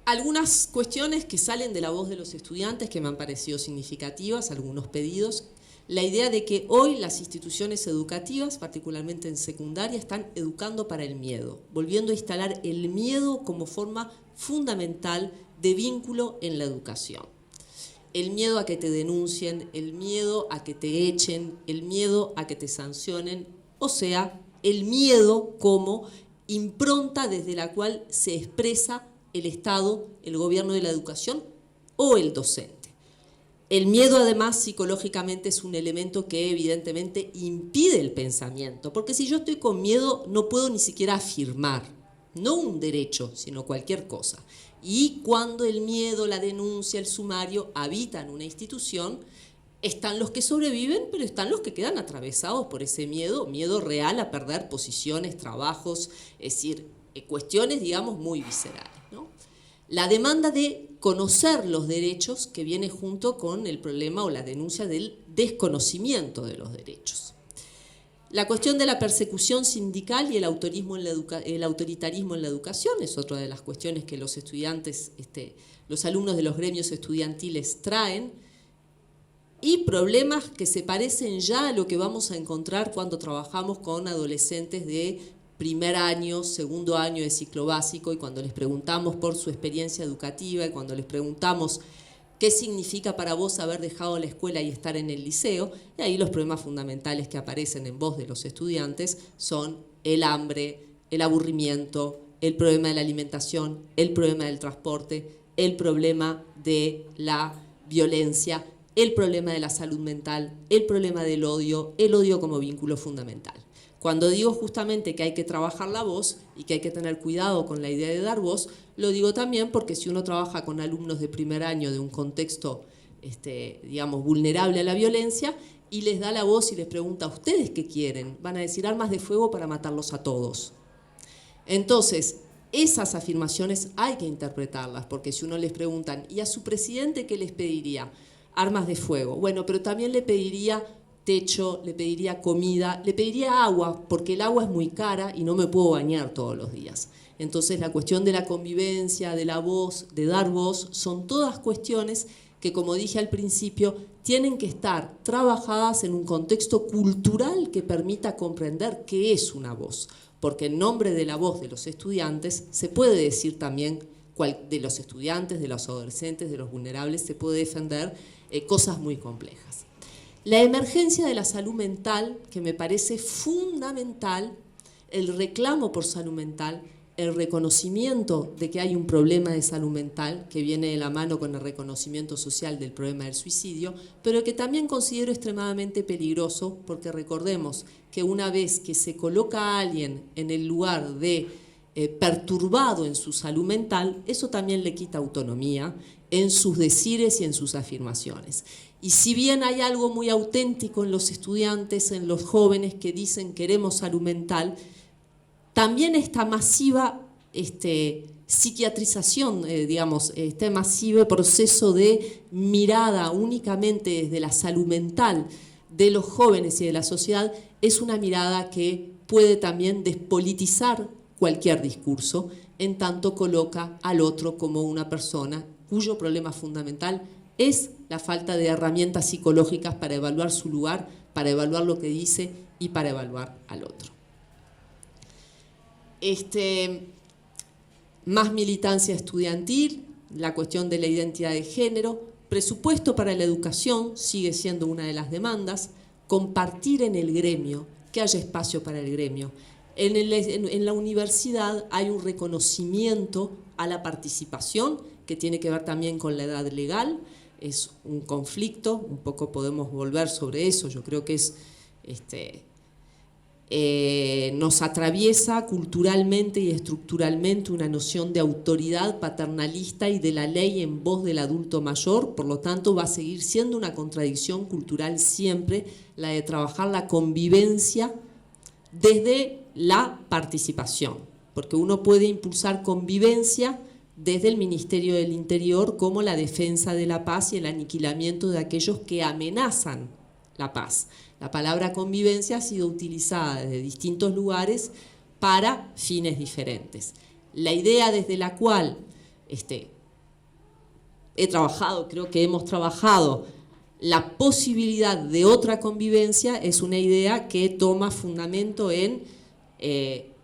Algunas cuestiones que salen de la voz de los estudiantes que me han parecido significativas, algunos pedidos. La idea de que hoy las instituciones educativas, particularmente en secundaria, están educando para el miedo, volviendo a instalar el miedo como forma fundamental de vínculo en la educación. El miedo a que te denuncien, el miedo a que te echen, el miedo a que te sancionen, o sea, el miedo como impronta desde la cual se expresa el Estado, el gobierno de la educación o el docente. El miedo, además, psicológicamente es un elemento que evidentemente impide el pensamiento, porque si yo estoy con miedo no puedo ni siquiera afirmar, no un derecho, sino cualquier cosa. Y cuando el miedo, la denuncia, el sumario habitan una institución, están los que sobreviven, pero están los que quedan atravesados por ese miedo real a perder posiciones, trabajos, es decir, cuestiones, digamos, muy viscerales, ¿no? La demanda de conocer los derechos que viene junto con el problema o la denuncia del desconocimiento de los derechos. La cuestión de la persecución sindical y el autoritarismo en la educación es otra de las cuestiones que los estudiantes, los alumnos de los gremios estudiantiles traen, y problemas que se parecen ya a lo que vamos a encontrar cuando trabajamos con adolescentes de primer año, segundo año de ciclo básico, y cuando les preguntamos por su experiencia educativa y cuando les preguntamos qué significa para vos haber dejado la escuela y estar en el liceo, y ahí los problemas fundamentales que aparecen en voz de los estudiantes son el hambre, el aburrimiento, el problema de la alimentación, el problema del transporte, el problema de la violencia, el problema de la salud mental, el problema del odio, el odio como vínculo fundamental. Cuando digo justamente que hay que trabajar la voz y que hay que tener cuidado con la idea de dar voz, lo digo también porque si uno trabaja con alumnos de primer año de un contexto, digamos, vulnerable a la violencia, y les da la voz y les pregunta, ¿ustedes qué quieren? Van a decir armas de fuego para matarlos a todos. Entonces, esas afirmaciones hay que interpretarlas, porque si uno les preguntan, ¿y a su presidente qué les pediría? Armas de fuego. Bueno, pero también le pediría techo, le pediría comida, le pediría agua, porque el agua es muy cara y no me puedo bañar todos los días. Entonces la cuestión de la convivencia, de la voz, de dar voz, son todas cuestiones que, como dije al principio, tienen que estar trabajadas en un contexto cultural que permita comprender qué es una voz, porque en nombre de la voz de los estudiantes se puede decir también, de los estudiantes, de los adolescentes, de los vulnerables, se puede defender cosas muy complejas. La emergencia de la salud mental, que me parece fundamental, el reclamo por salud mental, el reconocimiento de que hay un problema de salud mental que viene de la mano con el reconocimiento social del problema del suicidio, pero que también considero extremadamente peligroso, porque recordemos que una vez que se coloca a alguien en el lugar de perturbado en su salud mental, eso también le quita autonomía en sus decires y en sus afirmaciones. Y si bien hay algo muy auténtico en los estudiantes, en los jóvenes que dicen queremos salud mental, también esta masiva psiquiatrización, digamos, este masivo proceso de mirada únicamente desde la salud mental de los jóvenes y de la sociedad, es una mirada que puede también despolitizar cualquier discurso, en tanto coloca al otro como una persona cuyo problema fundamental es la falta de herramientas psicológicas para evaluar su lugar, para evaluar lo que dice y para evaluar al otro. Más militancia estudiantil, la cuestión de la identidad de género, presupuesto para la educación sigue siendo una de las demandas, compartir en el gremio, que haya espacio para el gremio. En la universidad hay un reconocimiento a la participación que tiene que ver también con la edad legal, es un conflicto, un poco podemos volver sobre eso, yo creo que es nos atraviesa culturalmente y estructuralmente una noción de autoridad paternalista y de la ley en voz del adulto mayor, por lo tanto va a seguir siendo una contradicción cultural siempre la de trabajar la convivencia desde la participación, porque uno puede impulsar convivencia desde el Ministerio del Interior como la defensa de la paz y el aniquilamiento de aquellos que amenazan la paz. La palabra convivencia ha sido utilizada desde distintos lugares para fines diferentes. La idea desde la cual he trabajado, creo que hemos trabajado, la posibilidad de otra convivencia es una idea que toma fundamento en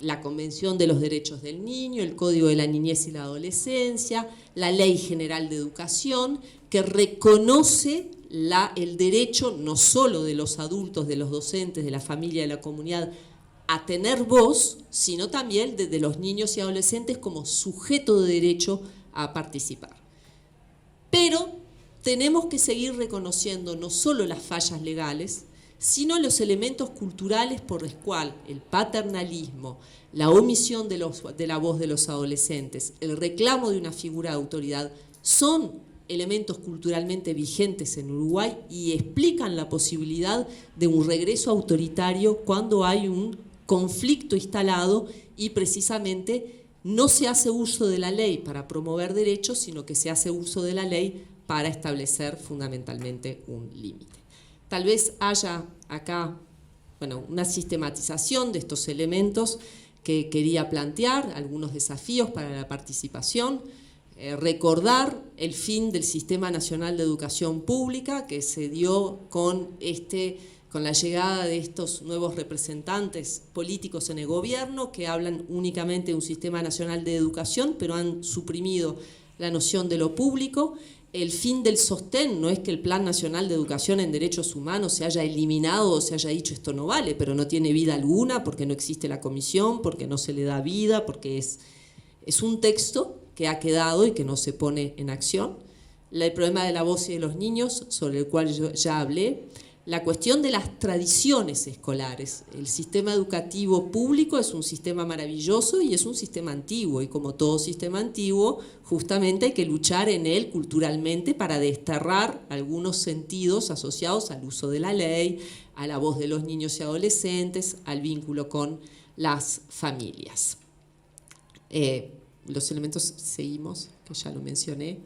la Convención de los Derechos del Niño, el Código de la Niñez y la Adolescencia, la Ley General de Educación, que reconoce el derecho no solo de los adultos, de los docentes, de la familia, de la comunidad, a tener voz, sino también de los niños y adolescentes como sujeto de derecho a participar. Pero tenemos que seguir reconociendo no solo las fallas legales, sino los elementos culturales por los cuales el paternalismo, la omisión de la voz de los adolescentes, el reclamo de una figura de autoridad, son elementos culturalmente vigentes en Uruguay y explican la posibilidad de un regreso autoritario cuando hay un conflicto instalado y precisamente no se hace uso de la ley para promover derechos, sino que se hace uso de la ley para establecer fundamentalmente un límite. Tal vez haya acá una sistematización de estos elementos que quería plantear, algunos desafíos para la participación. Recordar el fin del Sistema Nacional de Educación Pública que se dio con la llegada de estos nuevos representantes políticos en el gobierno que hablan únicamente de un Sistema Nacional de Educación, pero han suprimido la noción de lo público. El fin del sostén, no es que el Plan Nacional de Educación en Derechos Humanos se haya eliminado o se haya dicho esto no vale, pero no tiene vida alguna porque no existe la comisión, porque no se le da vida, porque es un texto que ha quedado y que no se pone en acción. El problema de la voz y de los niños, sobre el cual yo ya hablé. La cuestión de las tradiciones escolares. El sistema educativo público es un sistema maravilloso y es un sistema antiguo. Y como todo sistema antiguo, justamente hay que luchar en él culturalmente para desterrar algunos sentidos asociados al uso de la ley, a la voz de los niños y adolescentes, al vínculo con las familias. Los elementos, seguimos, que ya lo mencioné.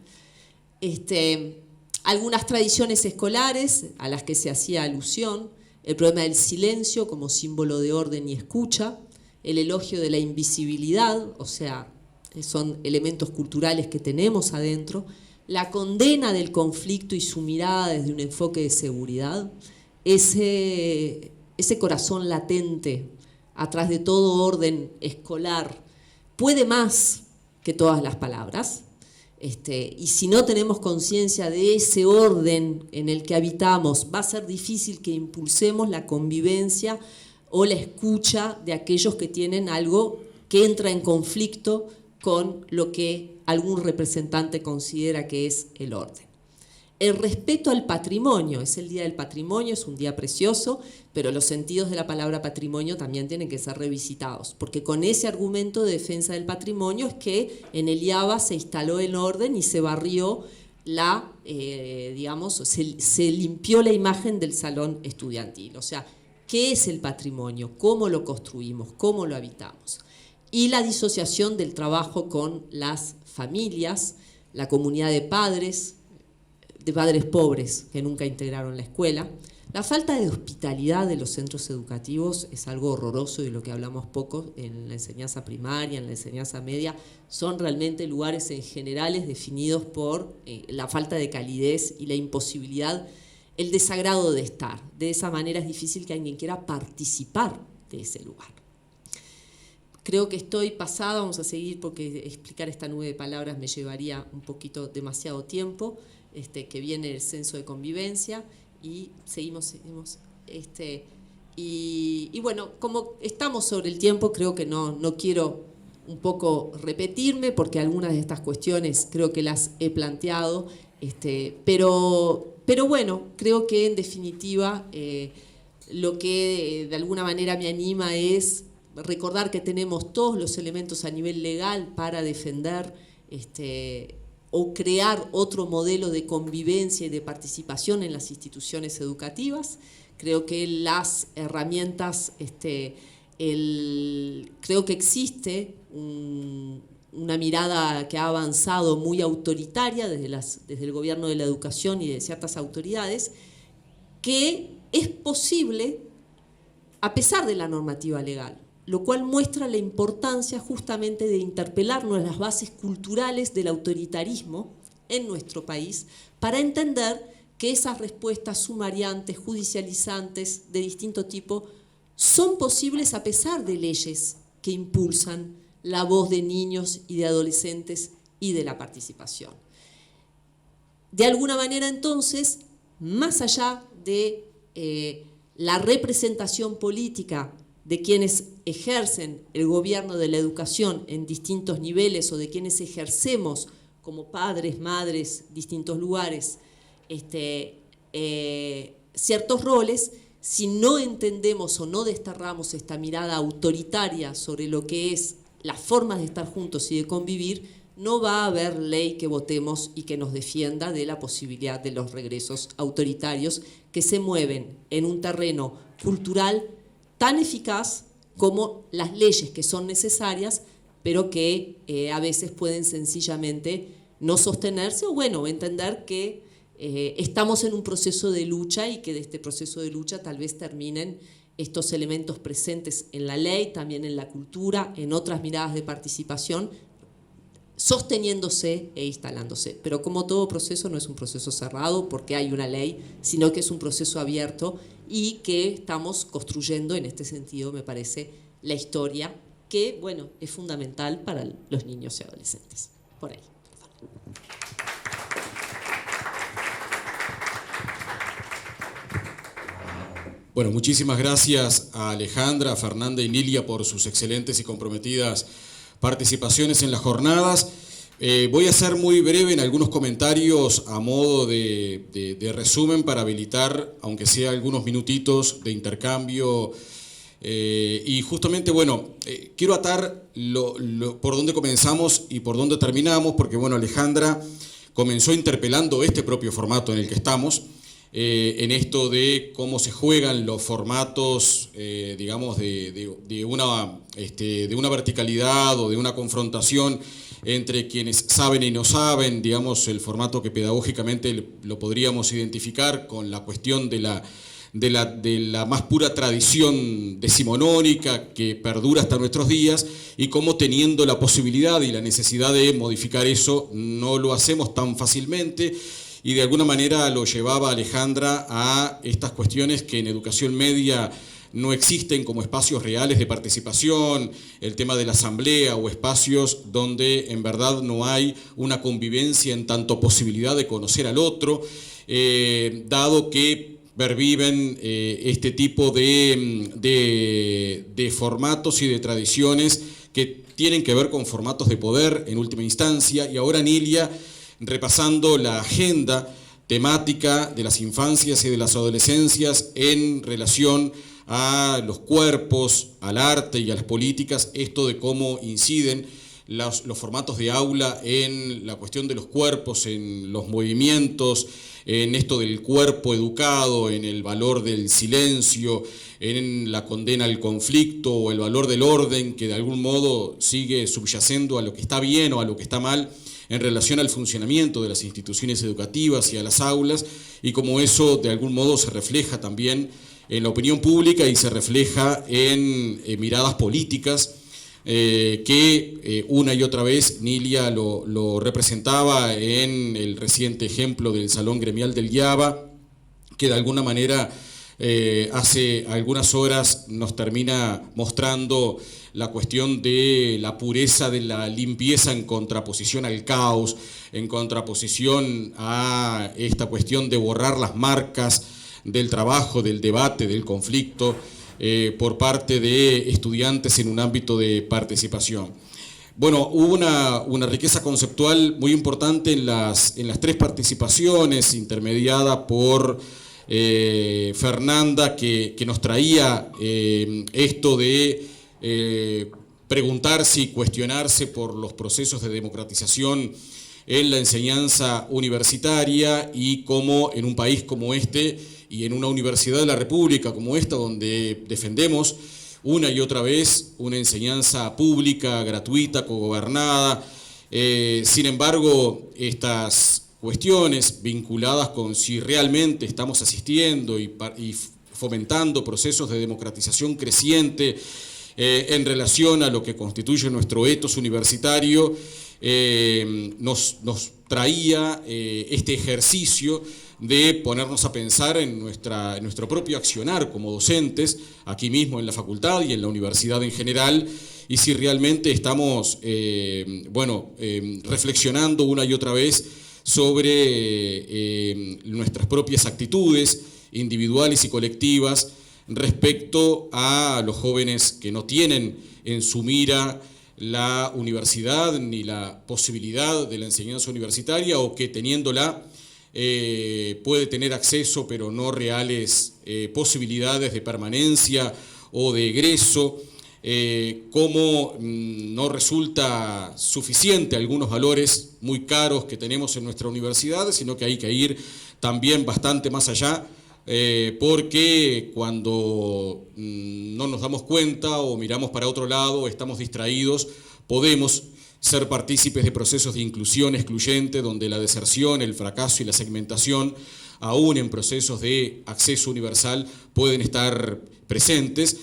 Algunas tradiciones escolares a las que se hacía alusión, el problema del silencio como símbolo de orden y escucha, el elogio de la invisibilidad, o sea, son elementos culturales que tenemos adentro, la condena del conflicto y su mirada desde un enfoque de seguridad, ese corazón latente atrás de todo orden escolar, puede más que todas las palabras, y si no tenemos conciencia de ese orden en el que habitamos, va a ser difícil que impulsemos la convivencia o la escucha de aquellos que tienen algo que entra en conflicto con lo que algún representante considera que es el orden. El respeto al patrimonio, es el Día del Patrimonio, es un día precioso, pero los sentidos de la palabra patrimonio también tienen que ser revisitados, porque con ese argumento de defensa del patrimonio es que en el IABA se instaló el orden y se barrió se limpió la imagen del salón estudiantil. O sea, ¿qué es el patrimonio? ¿Cómo lo construimos? ¿Cómo lo habitamos? Y la disociación del trabajo con las familias, la comunidad de padres pobres que nunca integraron la escuela, La falta de hospitalidad de los centros educativos es algo horroroso y de lo que hablamos poco en la enseñanza primaria, en la enseñanza media. Son realmente lugares en generales definidos por la falta de calidez y la imposibilidad, el desagrado de estar. De esa manera es difícil que alguien quiera participar de ese lugar. Creo que estoy pasada, vamos a seguir porque explicar esta nube de palabras me llevaría un poquito demasiado tiempo, que viene el censo de convivencia. Y seguimos. Y bueno, como estamos sobre el tiempo, creo que no quiero un poco repetirme, porque algunas de estas cuestiones creo que las he planteado, pero bueno, creo que en definitiva lo que de alguna manera me anima es recordar que tenemos todos los elementos a nivel legal para defender o crear otro modelo de convivencia y de participación en las instituciones educativas. Creo que las herramientas, creo que existe una mirada que ha avanzado muy autoritaria desde el gobierno de la educación y de ciertas autoridades, que es posible a pesar de la normativa legal, lo cual muestra la importancia justamente de interpelarnos en las bases culturales del autoritarismo en nuestro país para entender que esas respuestas sumariantes, judicializantes de distinto tipo son posibles a pesar de leyes que impulsan la voz de niños y de adolescentes y de la participación. De alguna manera entonces, más allá de la representación política de quienes ejercen el gobierno de la educación en distintos niveles o de quienes ejercemos como padres, madres, distintos lugares, ciertos roles, si no entendemos o no desterramos esta mirada autoritaria sobre lo que es las formas de estar juntos y de convivir, no va a haber ley que votemos y que nos defienda de la posibilidad de los regresos autoritarios que se mueven en un terreno cultural tan eficaz como las leyes que son necesarias, pero que a veces pueden sencillamente no sostenerse o bueno, entender que estamos en un proceso de lucha y que de este proceso de lucha tal vez terminen estos elementos presentes en la ley, también en la cultura, en otras miradas de participación, sosteniéndose e instalándose. Pero como todo proceso no es un proceso cerrado porque hay una ley, sino que es un proceso abierto y que estamos construyendo en este sentido, me parece, la historia que, bueno, es fundamental para los niños y adolescentes. Por ahí.
Bueno, muchísimas gracias a Alejandra, a Fernanda y Nilia por sus excelentes y comprometidas participaciones en las jornadas. Voy a ser muy breve en algunos comentarios a modo de resumen para habilitar, aunque sea algunos minutitos de intercambio. Y justamente, bueno, quiero atar por dónde comenzamos y por dónde terminamos, porque, bueno, Alejandra comenzó interpelando este propio formato en el que estamos, en esto de cómo se juegan los formatos, digamos, de una verticalidad o de una confrontación entre quienes saben y no saben, digamos, el formato que pedagógicamente lo podríamos identificar con la cuestión de la más pura tradición decimonónica que perdura hasta nuestros días, y cómo, teniendo la posibilidad y la necesidad de modificar eso, no lo hacemos tan fácilmente. Y de alguna manera lo llevaba Alejandra a estas cuestiones que en educación media no existen como espacios reales de participación, el tema de la asamblea o espacios donde en verdad no hay una convivencia en tanto posibilidad de conocer al otro, dado que perviven este tipo de formatos y de tradiciones que tienen que ver con formatos de poder en última instancia. Y ahora Nilia, repasando la agenda temática de las infancias y de las adolescencias en relación a los cuerpos, al arte y a las políticas, esto de cómo inciden los formatos de aula en la cuestión de los cuerpos, en los movimientos, en esto del cuerpo educado, en el valor del silencio, en la condena al conflicto o el valor del orden, que de algún modo sigue subyacendo a lo que está bien o a lo que está mal.
en relación al funcionamiento de las instituciones educativas y a las aulas, y cómo eso de algún modo se refleja también en la opinión pública y se refleja en miradas políticas que una y otra vez Nilia lo representaba en el reciente ejemplo del Salón Gremial del IABA, que de alguna manera hace algunas horas nos termina mostrando la cuestión de la pureza de la limpieza en contraposición al caos, en contraposición a esta cuestión de borrar las marcas del trabajo, del debate, del conflicto, por parte de estudiantes en un ámbito de participación. Bueno, hubo una riqueza conceptual muy importante en las tres participaciones, intermediada por Fernanda, que nos traía esto de preguntarse y cuestionarse por los procesos de democratización en la enseñanza universitaria y cómo en un país como este y en una universidad de la República como esta, donde defendemos una y otra vez una enseñanza pública, gratuita, cogobernada, sin embargo, estas cuestiones vinculadas con si realmente estamos asistiendo y fomentando procesos de democratización creciente en relación a lo que constituye nuestro etos universitario, nos traía este ejercicio de ponernos a pensar en nuestro propio accionar como docentes, aquí mismo en la facultad y en la universidad en general, y si realmente estamos reflexionando una y otra vez sobre nuestras propias actitudes individuales y colectivas respecto a los jóvenes que no tienen en su mira la universidad ni la posibilidad de la enseñanza universitaria, o que teniéndola puede tener acceso pero no reales posibilidades de permanencia o de egreso, cómo no resulta suficiente algunos valores muy caros que tenemos en nuestra universidad, sino que hay que ir también bastante más allá, porque cuando no nos damos cuenta o miramos para otro lado o estamos distraídos, podemos ser partícipes de procesos de inclusión excluyente, donde la deserción, el fracaso y la segmentación, aún en procesos de acceso universal, pueden estar presentes,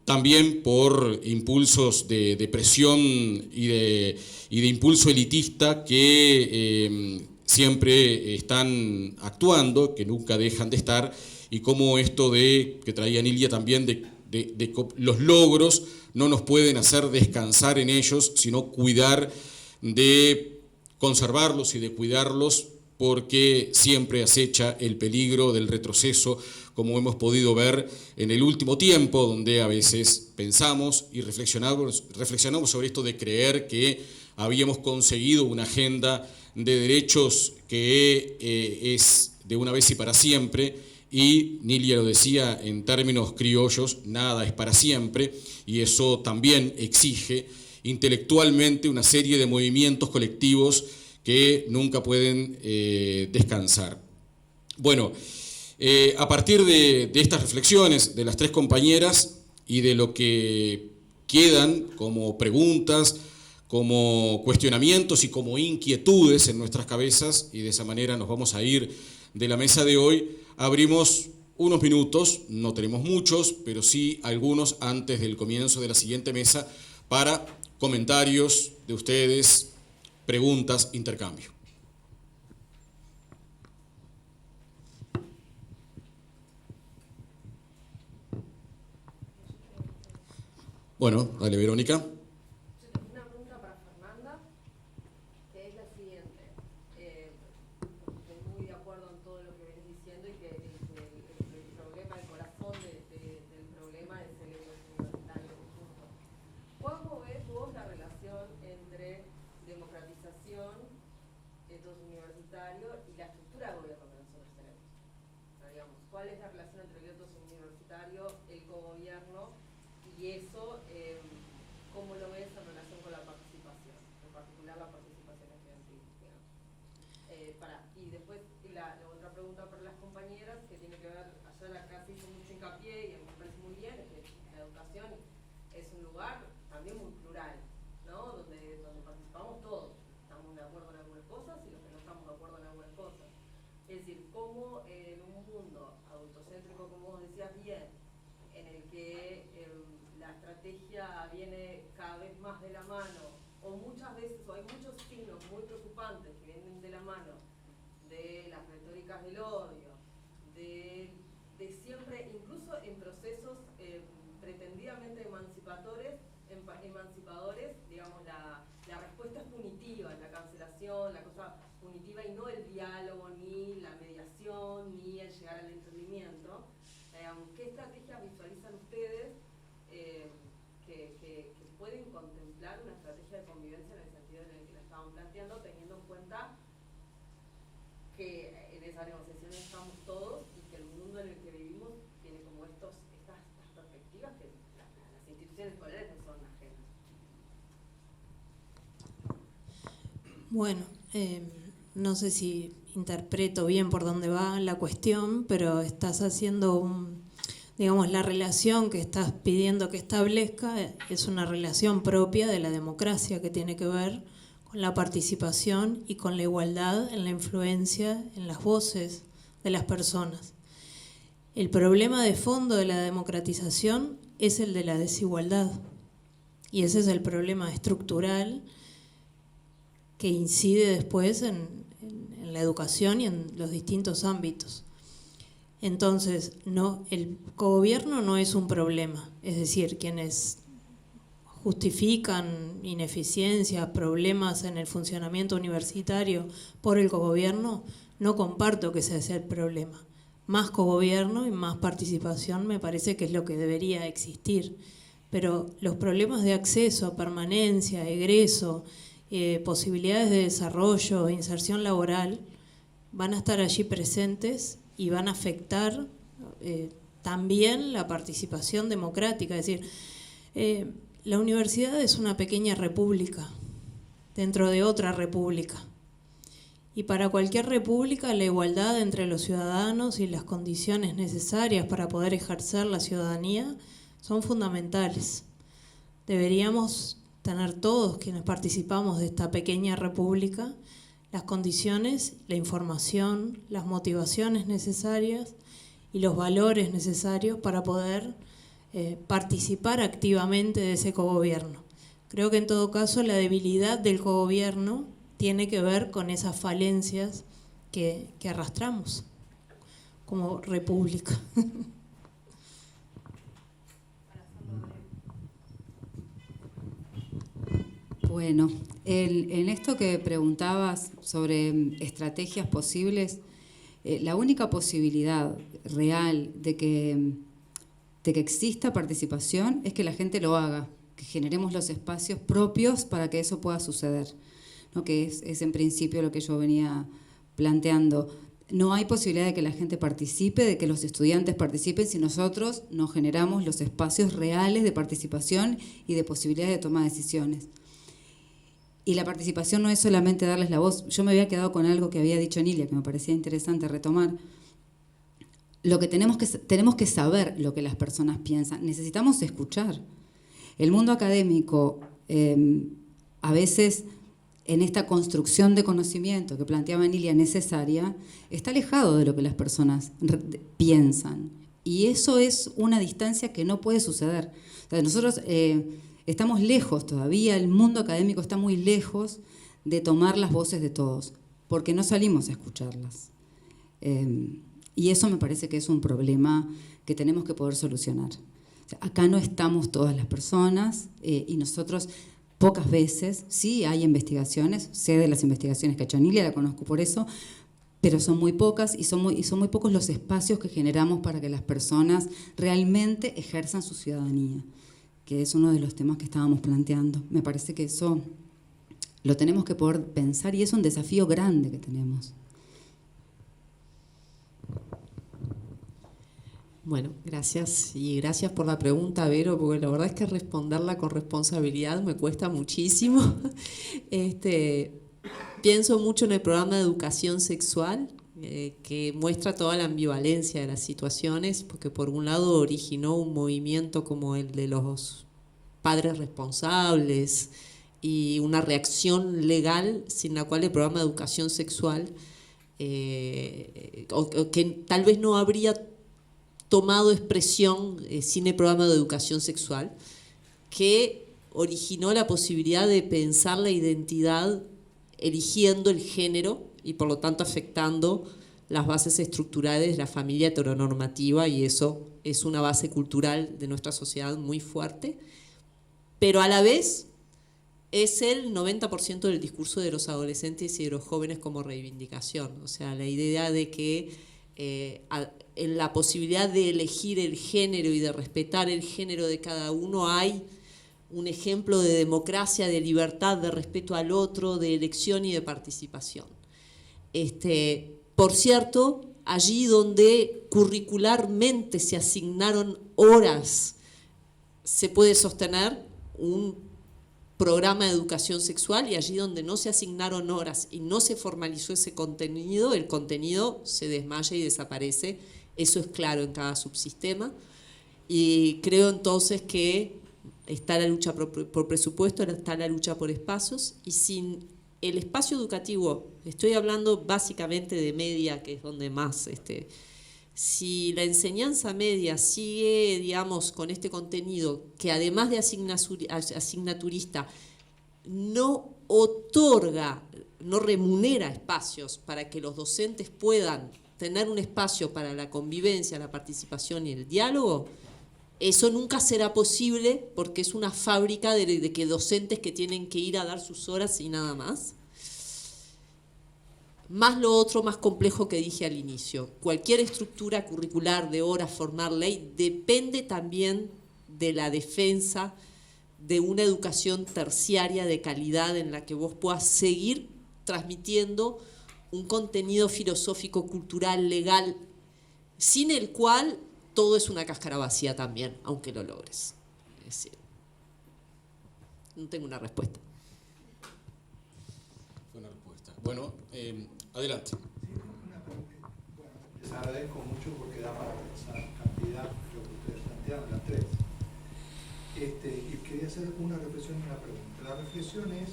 también por impulsos de presión y de impulso elitista que siempre están actuando, que nunca dejan de estar, y como esto que traía Nilia también, de los logros no nos pueden hacer descansar en ellos, sino cuidar de conservarlos y de cuidarlos, porque siempre acecha el peligro del retroceso, como hemos podido ver en el último tiempo, donde a veces pensamos y reflexionamos sobre esto de creer que habíamos conseguido una agenda de derechos que es de una vez y para siempre, y Nilia lo decía en términos criollos, nada es para siempre, y eso también exige intelectualmente una serie de movimientos colectivos que nunca pueden descansar. Bueno, a partir de estas reflexiones de las tres compañeras y de lo que quedan como preguntas, como cuestionamientos y como inquietudes en nuestras cabezas, y de esa manera nos vamos a ir de la mesa de hoy, abrimos unos minutos, no tenemos muchos, pero sí algunos antes del comienzo de la siguiente mesa para comentarios de ustedes, preguntas, intercambio. Bueno, dale, Verónica.
Una pregunta para Fernanda, que es la siguiente. Estoy muy de acuerdo en todo lo que venís diciendo y que el problema, el corazón del problema es el hecho universitario. ¿Cómo ves vos la relación entre democratización, etos universitario y la estructura de gobierno que nosotros tenemos? O sea, digamos, ¿cuál es la relación entre el etos universitario, el cogobierno y eso? ¿Cómo lo ves en relación con la participación, en particular la participación estudiantil? Y después la otra pregunta para las compañeras, que tiene que ver, ayer acá se hizo mucho hincapié y a mí me parece muy bien, es que la educación es un lugar también muy plural, ¿no? Donde participamos todos, estamos en incluso hay muchos signos muy preocupantes que vienen de la mano de las retóricas del odio, de siempre, incluso en procesos pretendidamente emancipadores, digamos, la respuesta es punitiva, la cancelación, la cosa punitiva, y no el diálogo, ni la mediación, ni el llegar al entendimiento. ¿Qué estrategias visualizan ustedes que pueden contemplar una estrategia de convivencia en el sentido en el que la estaban planteando, teniendo en cuenta que en esa negociación estamos todos y que el mundo en el que vivimos tiene como estas perspectivas que las instituciones escolares no son ajenas?
Bueno, no sé si interpreto bien por dónde va la cuestión, pero estás haciendo digamos, la relación que estás pidiendo que establezca es una relación propia de la democracia que tiene que ver con la participación y con la igualdad en la influencia en las voces de las personas. El problema de fondo de la democratización es el de la desigualdad, y ese es el problema estructural que incide después en la educación y en los distintos ámbitos. Entonces, el cogobierno no es un problema, es decir, quienes justifican ineficiencias, problemas en el funcionamiento universitario por el cogobierno, no comparto que ese sea el problema. Más cogobierno y más participación me parece que es lo que debería existir, pero los problemas de acceso, permanencia, egreso, posibilidades de desarrollo, inserción laboral, van a estar allí presentes y van a afectar también la participación democrática. Es decir, la universidad es una pequeña república dentro de otra república. Y para cualquier república la igualdad entre los ciudadanos y las condiciones necesarias para poder ejercer la ciudadanía son fundamentales. Deberíamos tener todos quienes participamos de esta pequeña república las condiciones, la información, las motivaciones necesarias y los valores necesarios para poder participar activamente de ese cogobierno. Creo que en todo caso la debilidad del cogobierno tiene que ver con esas falencias que arrastramos como república.
Bueno, en esto que preguntabas sobre estrategias posibles, la única posibilidad real de que exista participación es que la gente lo haga, que generemos los espacios propios para que eso pueda suceder, ¿no? Que es en principio lo que yo venía planteando. No hay posibilidad de que la gente participe, de que los estudiantes participen, si nosotros no generamos los espacios reales de participación y de posibilidades de toma de decisiones. Y la participación no es solamente darles la voz. Yo me había quedado con algo que había dicho Nilia, que me parecía interesante retomar. Lo que tenemos que saber lo que las personas piensan. Necesitamos escuchar. El mundo académico, a veces, en esta construcción de conocimiento que planteaba Nilia necesaria, está alejado de lo que las personas piensan. Y eso es una distancia que no puede suceder. O sea, nosotros estamos lejos todavía, el mundo académico está muy lejos de tomar las voces de todos, porque no salimos a escucharlas. Y eso me parece que es un problema que tenemos que poder solucionar. O sea, acá no estamos todas las personas y nosotros pocas veces, sí hay investigaciones, sé de las investigaciones que ha hecho Nilia, la conozco por eso, pero son muy pocas y son muy pocos los espacios que generamos para que las personas realmente ejerzan su ciudadanía, que es uno de los temas que estábamos planteando. Me parece que eso lo tenemos que poder pensar y es un desafío grande que tenemos.
Bueno, gracias y gracias por la pregunta, Vero, porque la verdad es que responderla con responsabilidad me cuesta muchísimo. Pienso mucho en el programa de educación sexual, que muestra toda la ambivalencia de las situaciones, porque por un lado originó un movimiento como el de los padres responsables y una reacción legal sin la cual el programa de educación sexual, que tal vez no habría tomado expresión sin el programa de educación sexual, que originó la posibilidad de pensar la identidad eligiendo el género y por lo tanto afectando las bases estructurales de la familia heteronormativa, y eso es una base cultural de nuestra sociedad muy fuerte, pero a la vez es el 90% del discurso de los adolescentes y de los jóvenes como reivindicación. O sea, la idea de que en la posibilidad de elegir el género y de respetar el género de cada uno hay un ejemplo de democracia, de libertad, de respeto al otro, de elección y de participación. Por cierto, allí donde curricularmente se asignaron horas, se puede sostener un programa de educación sexual, y allí donde no se asignaron horas y no se formalizó ese contenido, el contenido se desmaya y desaparece. Eso es claro en cada subsistema. Y creo entonces que está la lucha por presupuesto, está la lucha por espacios, y sin el espacio educativo, estoy hablando básicamente de media, que es donde más, si la enseñanza media sigue, digamos, con este contenido, que además de asignaturista, no otorga, no remunera espacios para que los docentes puedan tener un espacio para la convivencia, la participación y el diálogo, eso nunca será posible, porque es una fábrica de que docentes que tienen que ir a dar sus horas y nada más. Más lo otro más complejo que dije al inicio. Cualquier estructura curricular de horas, formar ley, depende también de la defensa de una educación terciaria de calidad en la que vos puedas seguir transmitiendo un contenido filosófico, cultural, legal, sin el cual todo es una cáscara vacía también, aunque lo logres. Es decir, no tengo una respuesta.
Buena respuesta. Bueno, adelante.
Bueno, les agradezco mucho porque da para pensar cantidad lo que ustedes plantearon, las tres. Y quería hacer una reflexión y una pregunta. La reflexión es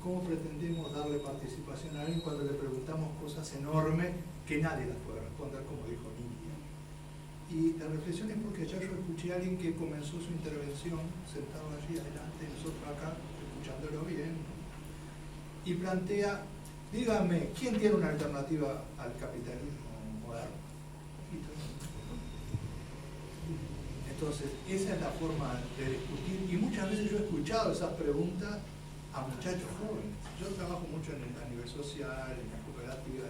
cómo pretendemos darle participación a alguien cuando le preguntamos cosas enormes que nadie las puede responder, como dijo Nidia. Y la reflexión es porque ayer yo escuché a alguien que comenzó su intervención sentado allí adelante, nosotros acá, escuchándolo bien, y plantea, dígame, ¿quién tiene una alternativa al capitalismo moderno? Entonces, esa es la forma de discutir, y muchas veces yo he escuchado esas preguntas a muchachos jóvenes. Yo trabajo mucho en a nivel social, en la cooperativa,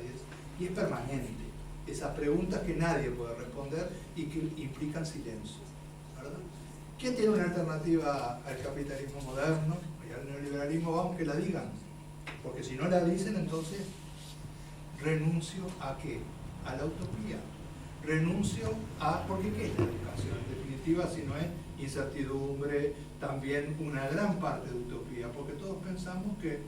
y es permanente. Esas preguntas que nadie puede responder y que implican silencio, ¿verdad? ¿Quién tiene una alternativa al capitalismo moderno y al neoliberalismo? Vamos, que la digan, porque si no la dicen, entonces renuncio a ¿qué? A la utopía. Renuncio a, porque ¿qué es la educación? En definitiva, si no es incertidumbre, también una gran parte de utopía, porque todos pensamos que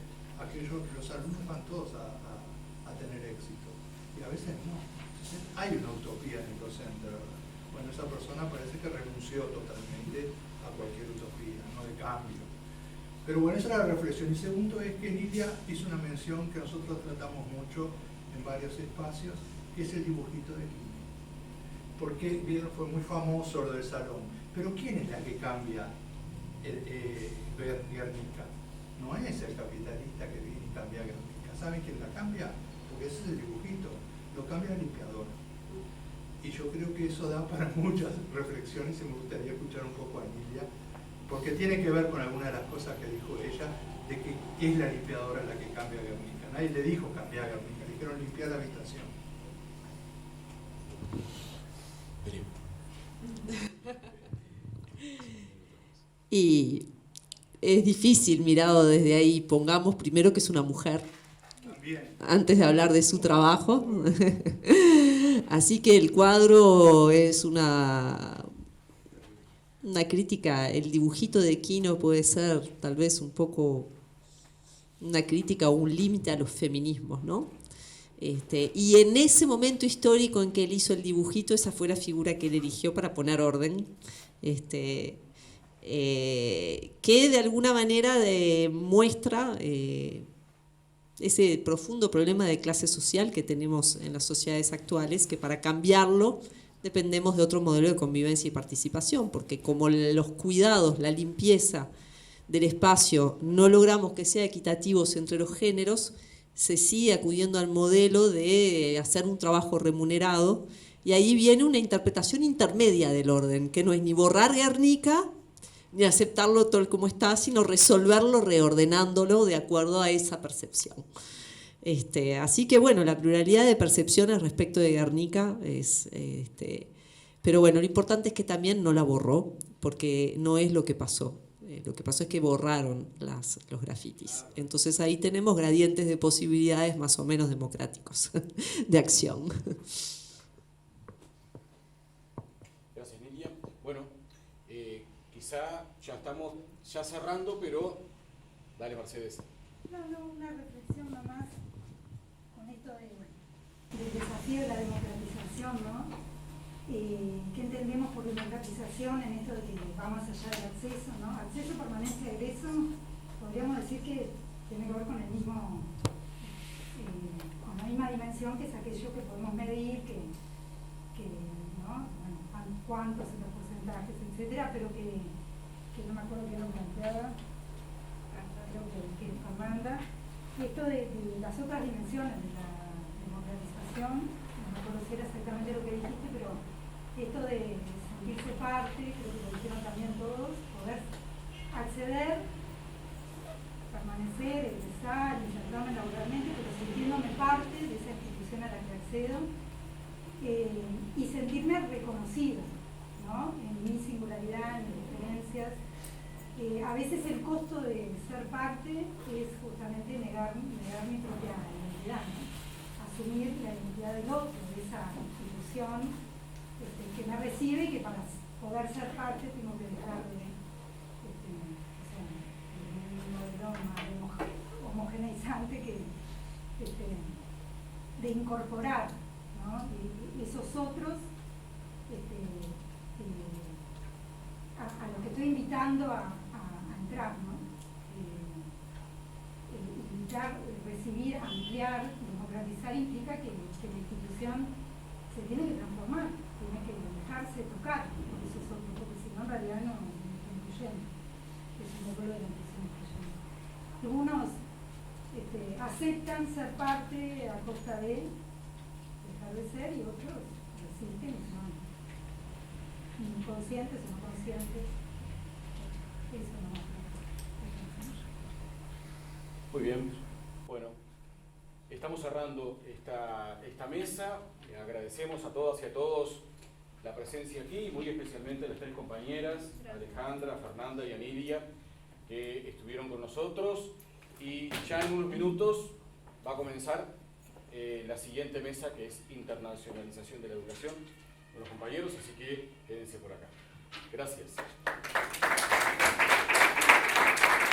los alumnos van todos a tener éxito, y a veces no. Hay una utopía en el docente, ¿verdad? Bueno, esa persona parece que renunció totalmente a cualquier utopía, no de cambio. Pero bueno, esa es la reflexión. Y segundo es que Nidia hizo una mención que nosotros tratamos mucho en varios espacios, que es el dibujito de Quino. Porque vieron, fue muy famoso lo del salón. Pero ¿quién es la que cambia Guernica? No es el capitalista que viene y cambia Guernica. ¿Saben quién la cambia? Porque ese es el dibujito. Lo cambia la limpiadora. Y yo creo que eso da para muchas reflexiones y me gustaría escuchar un poco a Nidia, porque tiene que ver con alguna de las cosas que dijo ella, de que es la limpiadora la que cambia a Guernica. Nadie le dijo cambiar a Guernica, le dijeron limpiar la habitación.
Y es difícil mirado desde ahí. Pongamos primero que es una mujer, antes de hablar de su trabajo. Así que el cuadro es una crítica. El dibujito de Quino puede ser tal vez un poco una crítica o un límite a los feminismos, ¿no? Y en ese momento histórico en que él hizo el dibujito, esa fue la figura que él eligió para poner orden, que de alguna manera muestra ese profundo problema de clase social que tenemos en las sociedades actuales, que para cambiarlo dependemos de otro modelo de convivencia y participación, porque como los cuidados, la limpieza del espacio no logramos que sea equitativos entre los géneros, se sigue acudiendo al modelo de hacer un trabajo remunerado, y ahí viene una interpretación intermedia del orden, que no es ni borrar Guernica, ni aceptarlo tal como está, sino resolverlo reordenándolo de acuerdo a esa percepción. Así que bueno, la pluralidad de percepciones respecto de Guernica es... pero bueno, lo importante es que también no la borró, porque no es lo que pasó. Lo que pasó es que borraron los grafitis. Entonces ahí tenemos gradientes de posibilidades más o menos democráticos de acción.
Gracias, Nidia. Bueno, quizá ya estamos cerrando, pero dale, Mercedes.
No, una reflexión nomás con esto del desafío de la democratización, ¿no? ¿Qué entendemos por democratización en esto de que va más allá del acceso, ¿no? Acceso, permanencia, egreso, podríamos decir que tiene que ver con la misma dimensión, que es aquello que podemos medir, ¿no? Bueno, cuántos son los porcentajes, etcétera, pero que no me acuerdo quién lo planteaba, creo que Fernanda, esto de las otras dimensiones de la democratización, no me acuerdo si era exactamente lo que dijiste, pero esto de sentirse parte, creo que lo dijeron también todos, poder acceder, permanecer, egresar, insertarme laboralmente, pero sintiéndome parte de esa institución a la que accedo, y sentirme reconocida, ¿no? En mi singularidad, en mis diferencias. A veces el costo de ser parte es justamente negar mi propia identidad, ¿no? Asumir la identidad del otro, de esa institución que me recibe, y que para poder ser parte tengo que dejar de un modelo más homogeneizante de incorporar, ¿no? Y esos otros a los que estoy invitando a entrar, ¿no? Invitar, recibir, ampliar, democratizar implica que la institución se tiene que transformar, tiene que dejarse tocar por esos otros, porque si no en realidad no está incluyendo. Es un modelo de la inclusión incluyente. Algunos aceptan ser parte a costa de dejar de ser, y otros resisten y son inconscientes o no conscientes. Eso no es.
Muy bien, bueno, estamos cerrando esta mesa. Agradecemos a todas y a todos la presencia aquí, y muy especialmente a las tres compañeras, Alejandra, Fernanda y Anidia, que estuvieron con nosotros. Y ya en unos minutos va a comenzar la siguiente mesa, que es internacionalización de la educación, con los compañeros, así que quédense por acá. Gracias.